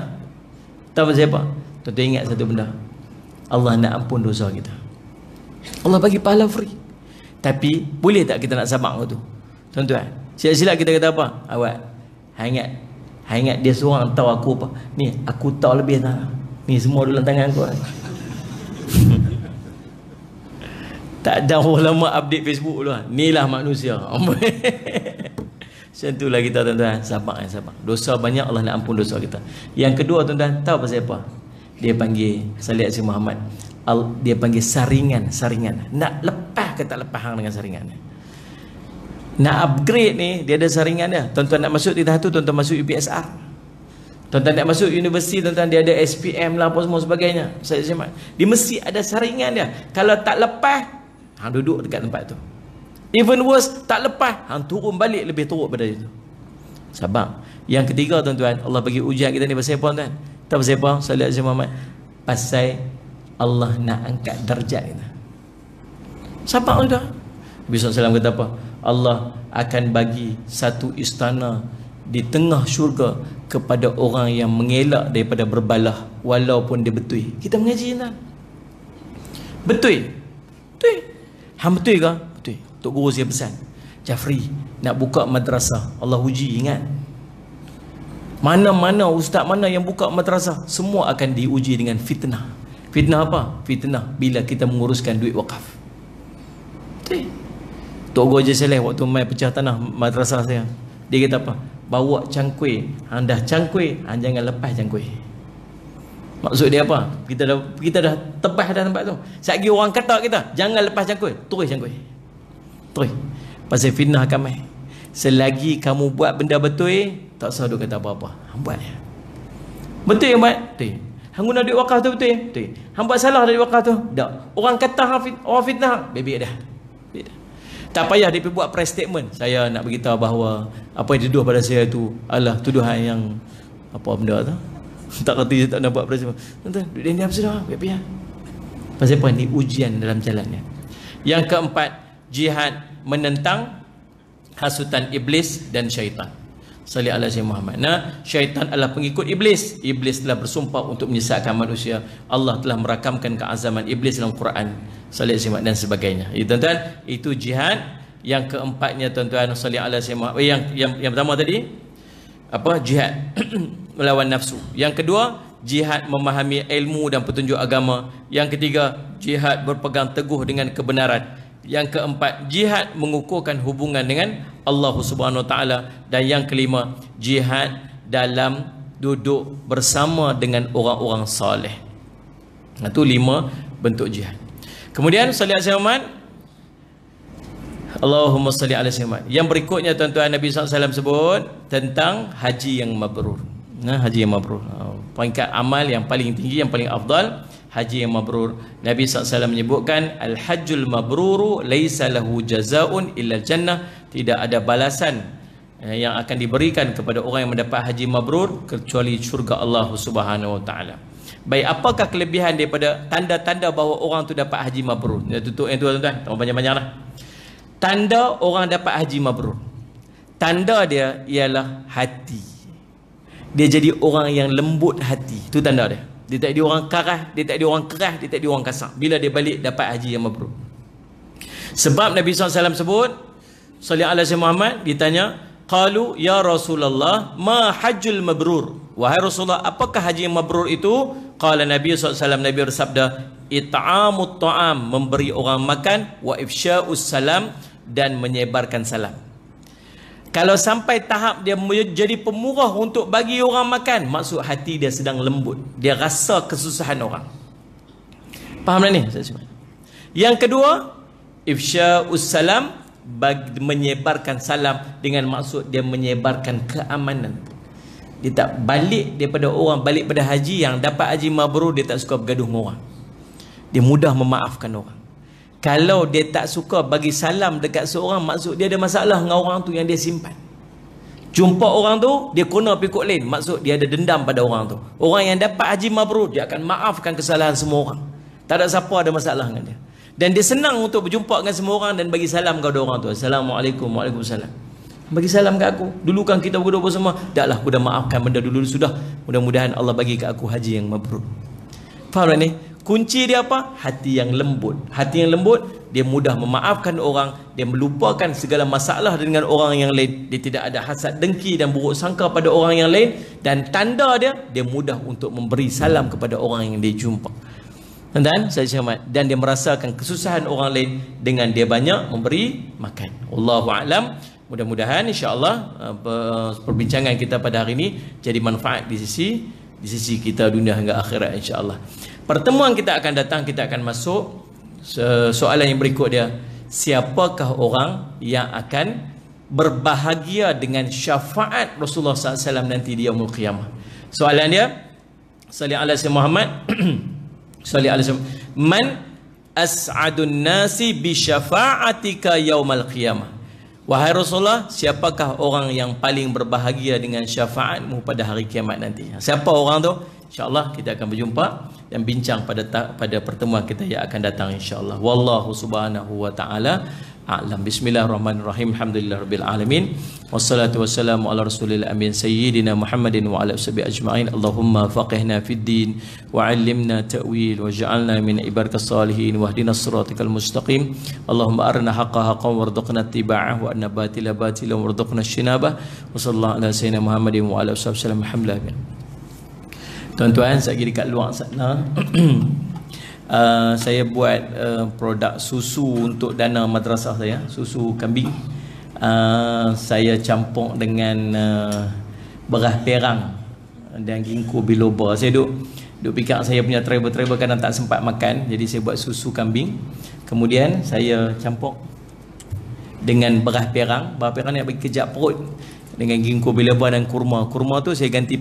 Tahu pasal apa? Tuan-tuan ingat satu benda. Allah nak ampun dosa kita. Allah bagi pahala free. Tapi boleh tak kita nak sabar tu? Tuan-tuan, silap-silap kita kata apa? Awak ingat dia seorang tahu aku apa? Ni aku tahu lebih tak? Ni semua dalam tangan aku. Tak ada ulama update Facebook dulu. Ni lah manusia. Macam itulah kita tuan-tuan, sabar. Dosa banyak, Allah nak ampun dosa kita. Yang kedua tuan-tuan, tahu pasal apa? Dia panggil Salih Asyik Muhammad, dia panggil saringan. Nak lepas ke tak lepas hang dengan saringan? Nak upgrade ni, dia ada saringan dia. Tuan-tuan nak masuk di tahap tu, tuan-tuan masuk UPSR. Tuan-tuan nak masuk universiti, tuan-tuan dia ada SPM lah apa semua sebagainya. Dia mesti ada saringan dia. Kalau tak lepas, hang duduk dekat tempat tu. Even worse, tak lepas, hang turun balik lebih teruk pada itu. Sabar. Yang ketiga tuan-tuan, Allah bagi ujian kita ni pasal apa tuan? Tahu pasal apa? Salih Asyik Muhammad. Pasal Allah nak angkat darjat kita. Sabar sudah. Nabi SAW kata apa? Allah akan bagi satu istana di tengah syurga kepada orang yang mengelak daripada berbalah walaupun dia betul. Kita mengaji kan? Betul. Betul. Hang betul ke? Betul. Tok Guru saya pesan, Jafri nak buka madrasah, Allah uji, ingat. Mana-mana ustaz mana yang buka madrasah, semua akan diuji dengan fitnah. Fitnah apa? Fitnah bila kita menguruskan duit wakaf. Betul. Tok Guru je Saleh waktu mai pecah tanah madrasah saya, dia kata apa? Bawa cangkui, hang dah cangkui, hang jangan lepas cangkui. Maksud dia apa? Kita dah tebas dah tempat tu. Sekali orang kata kita, jangan lepas cangkui, terus cangkui. Terus. Pasal fitnah akan mai. Selagi kamu buat benda betul, tak usah duk kata apa-apa. Hang buat je. Betul yang buat? Betul. Hang guna duit wakaf tu betul? Betul. Hang buat salah dari wakaf tu? Tak. Orang kata orang fitnah, bebek dah. Tak payah dia buat press statement. Saya nak beritahu bahawa apa yang dituduh pada saya tu adalah tuduhan yang apa benda tu. Tak kerti saya tak nak buat press statement. Tuan-tuan, duit dia sudah, biar. Pasal apa? Ni ujian dalam jalannya. Yang keempat, jihad menentang hasutan iblis dan syaitan. Salli ala Sayyidina Muhammad. Nah, syaitan adalah pengikut iblis. Iblis telah bersumpah untuk menyesatkan manusia. Allah telah merakamkan keazaman iblis dalam Quran. Salli ala dan sebagainya. Tuan-tuan, itu jihad. Yang keempatnya tuan-tuan, salli ala Sayyidina Muhammad. Yang pertama tadi apa? Jihad melawan nafsu. Yang kedua, jihad memahami ilmu dan petunjuk agama. Yang ketiga, jihad berpegang teguh dengan kebenaran. Yang keempat, jihad mengukuhkan hubungan dengan Allah Subhanahu Wa Taala. Dan yang kelima, jihad dalam duduk bersama dengan orang-orang soleh. Itu 5 bentuk jihad. Kemudian salli alaihi wasallam, Allahumma salli alaihi wasallam. Yang berikutnya tuan-tuan, Nabi SAW sebut tentang haji yang mabrur. Nah, haji yang mabrur, peringkat amal yang paling tinggi, yang paling afdal, haji yang mabrur. Nabi SAW menyebutkan al-hajjul mabruru laisa lahu jazaa'un illa jannah. Tidak ada balasan yang akan diberikan kepada orang yang mendapat haji mabrur kecuali syurga Allah Subhanahu Wa Taala. Baik, apakah kelebihan daripada tanda-tanda bahawa orang tu dapat haji mabrur? Ya, tutup yang tu tuan-tuan, tak banyak-banyaklah. Tanda orang dapat haji mabrur, tanda dia ialah hati. Dia jadi orang yang lembut hati. Itu tanda dia. Dia tak jadi orang keras, dia tak jadi orang keras, dia tak jadi orang kasar. Bila dia balik dapat haji yang mabrur. Sebab Nabi SAW sebut, sallallahu alaihi Muhammad, ditanya, qalu ya Rasulullah, ma hajjul mabrur? Wahai Rasulullah, apakah haji yang mabrur itu? Qala Nabi SAW, Nabi bersabda, it'amut ta'am, memberi orang makan, wa ifsya'us salam, dan menyebarkan salam. Kalau sampai tahap dia menjadi pemurah untuk bagi orang makan, maksud hati dia sedang lembut. Dia rasa kesusahan orang. Faham tak ni? Yang kedua, ifsya'us salam, menyebarkan salam, dengan maksud dia menyebarkan keamanan. Dia tak balik daripada orang, balik pada haji yang dapat haji mabrur, dia tak suka bergaduh dengan orang. Dia mudah memaafkan orang. Kalau dia tak suka bagi salam dekat seorang, maksud dia ada masalah dengan orang tu yang dia simpan. Jumpa orang tu, dia kena pikuk lain, maksud dia ada dendam pada orang tu. Orang yang dapat haji mabrur, dia akan maafkan kesalahan semua orang. Tak ada siapa ada masalah dengan dia. Dan dia senang untuk berjumpa dengan semua orang dan bagi salam kepada orang tu. Assalamualaikum, waalaikumsalam. Bagi salam kat aku. Dulu kan kita berdua bersama. Taklah, aku dah maafkan benda dulu sudah. Mudah-mudahan Allah bagi kat aku haji yang mabrur. Faham tak ni? Kunci dia apa? Hati yang lembut. Hati yang lembut, dia mudah memaafkan orang, dia melupakan segala masalah dengan orang yang lain. Dia tidak ada hasad dengki dan buruk sangka pada orang yang lain. Dan tanda dia mudah untuk memberi salam kepada orang yang dia jumpa. Dan saya cermat, dan dia merasakan kesusahan orang lain dengan dia banyak memberi makan. Wallahu a'lam. Mudah-mudahan insya-Allah perbincangan kita pada hari ini jadi manfaat di sisi kita dunia hingga akhirat insya-Allah. Pertemuan kita akan datang, kita akan masuk soalan yang berikut dia. Siapakah orang yang akan berbahagia dengan syafaat Rasulullah SAW nanti di yaumul qiyamah? Soalan dia, sallallahu alaihi Muhammad, sallallahu alaihi wasallam, man as'adun nasi bi syafa'atika yaumal qiyamah? Wahai Rasulullah, siapakah orang yang paling berbahagia dengan syafaatmu pada hari kiamat nanti? Siapa orang tu? InsyaAllah kita akan berjumpa dan bincang pada pertemuan kita yang akan datang insyaAllah. Wallahu subhanahu wa ta'ala a'lam. Bismillahirrahmanirrahim. Alhamdulillahirabbil alamin. Wassalatu wassalamu ala rasulil amin sayyidina Muhammadin wa ala ashabi ajma'in. Allahumma faqihna fid din wa 'allimna ta'wil waj'alna min ibadikas salihin wahdinas siratal mustaqim. Allahumma arina haqqan haqqan warzuqna ittiba'ah wa arina batila batilan warzuqna ijtinabah. Wa sallallahu ala sayyidina Muhammadin wa ala ashabi wasallam. Alhamdulillah. Tuan-tuan, saya pergi dekat luar sana. Saya buat produk susu untuk dana madrasah saya, susu kambing. Saya campur dengan beras perang dan ginkgo biloba. Saya duk fikir saya punya travel kadang tak sempat makan, jadi saya buat susu kambing. Kemudian saya campur dengan beras perang ni nak bagi kejap perut, dengan ginkgo biloba dan kurma. Kurma tu saya ganti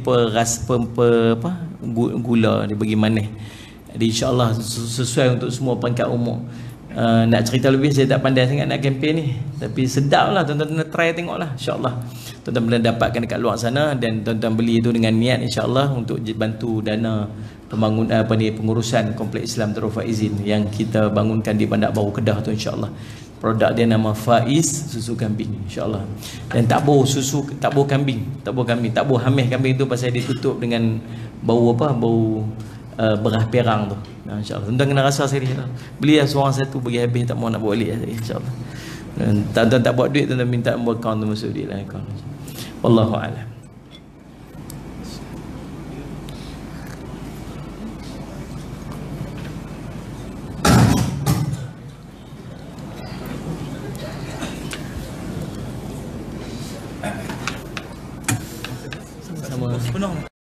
gula, dia bagi manis. Jadi insya-Allah sesuai untuk semua peringkat umur. Nak cerita lebih saya tak pandai sangat nak kempen ni, tapi sedap lah, tuan-tuan try tengoklah, insya-Allah tuan-tuan boleh dapatkan dekat luar sana, dan tuan-tuan beli itu dengan niat insya-Allah untuk bantu dana pembangunan pengurusan Kompleks Islam Darul Faizin yang kita bangunkan di Bandar Baru Kedah tu, insya-Allah. Produk dia nama Faiz susu kambing, insya-Allah. Dan tak bau susu, tak bau kambing, tak bau hamis kambing tu pasal dia tutup dengan bau beras perang tu. InsyaAllah tuan-tuan kena rasa sekali lah. Beli lah seorang satu bagi habis, tak mau nak bawa balik lah, insyaAllah. Tuan-tuan tak buat duit, tuan-tuan minta nombor akaun tu, masuk duit lah akaun. Wallahu'alam. Sama-sama.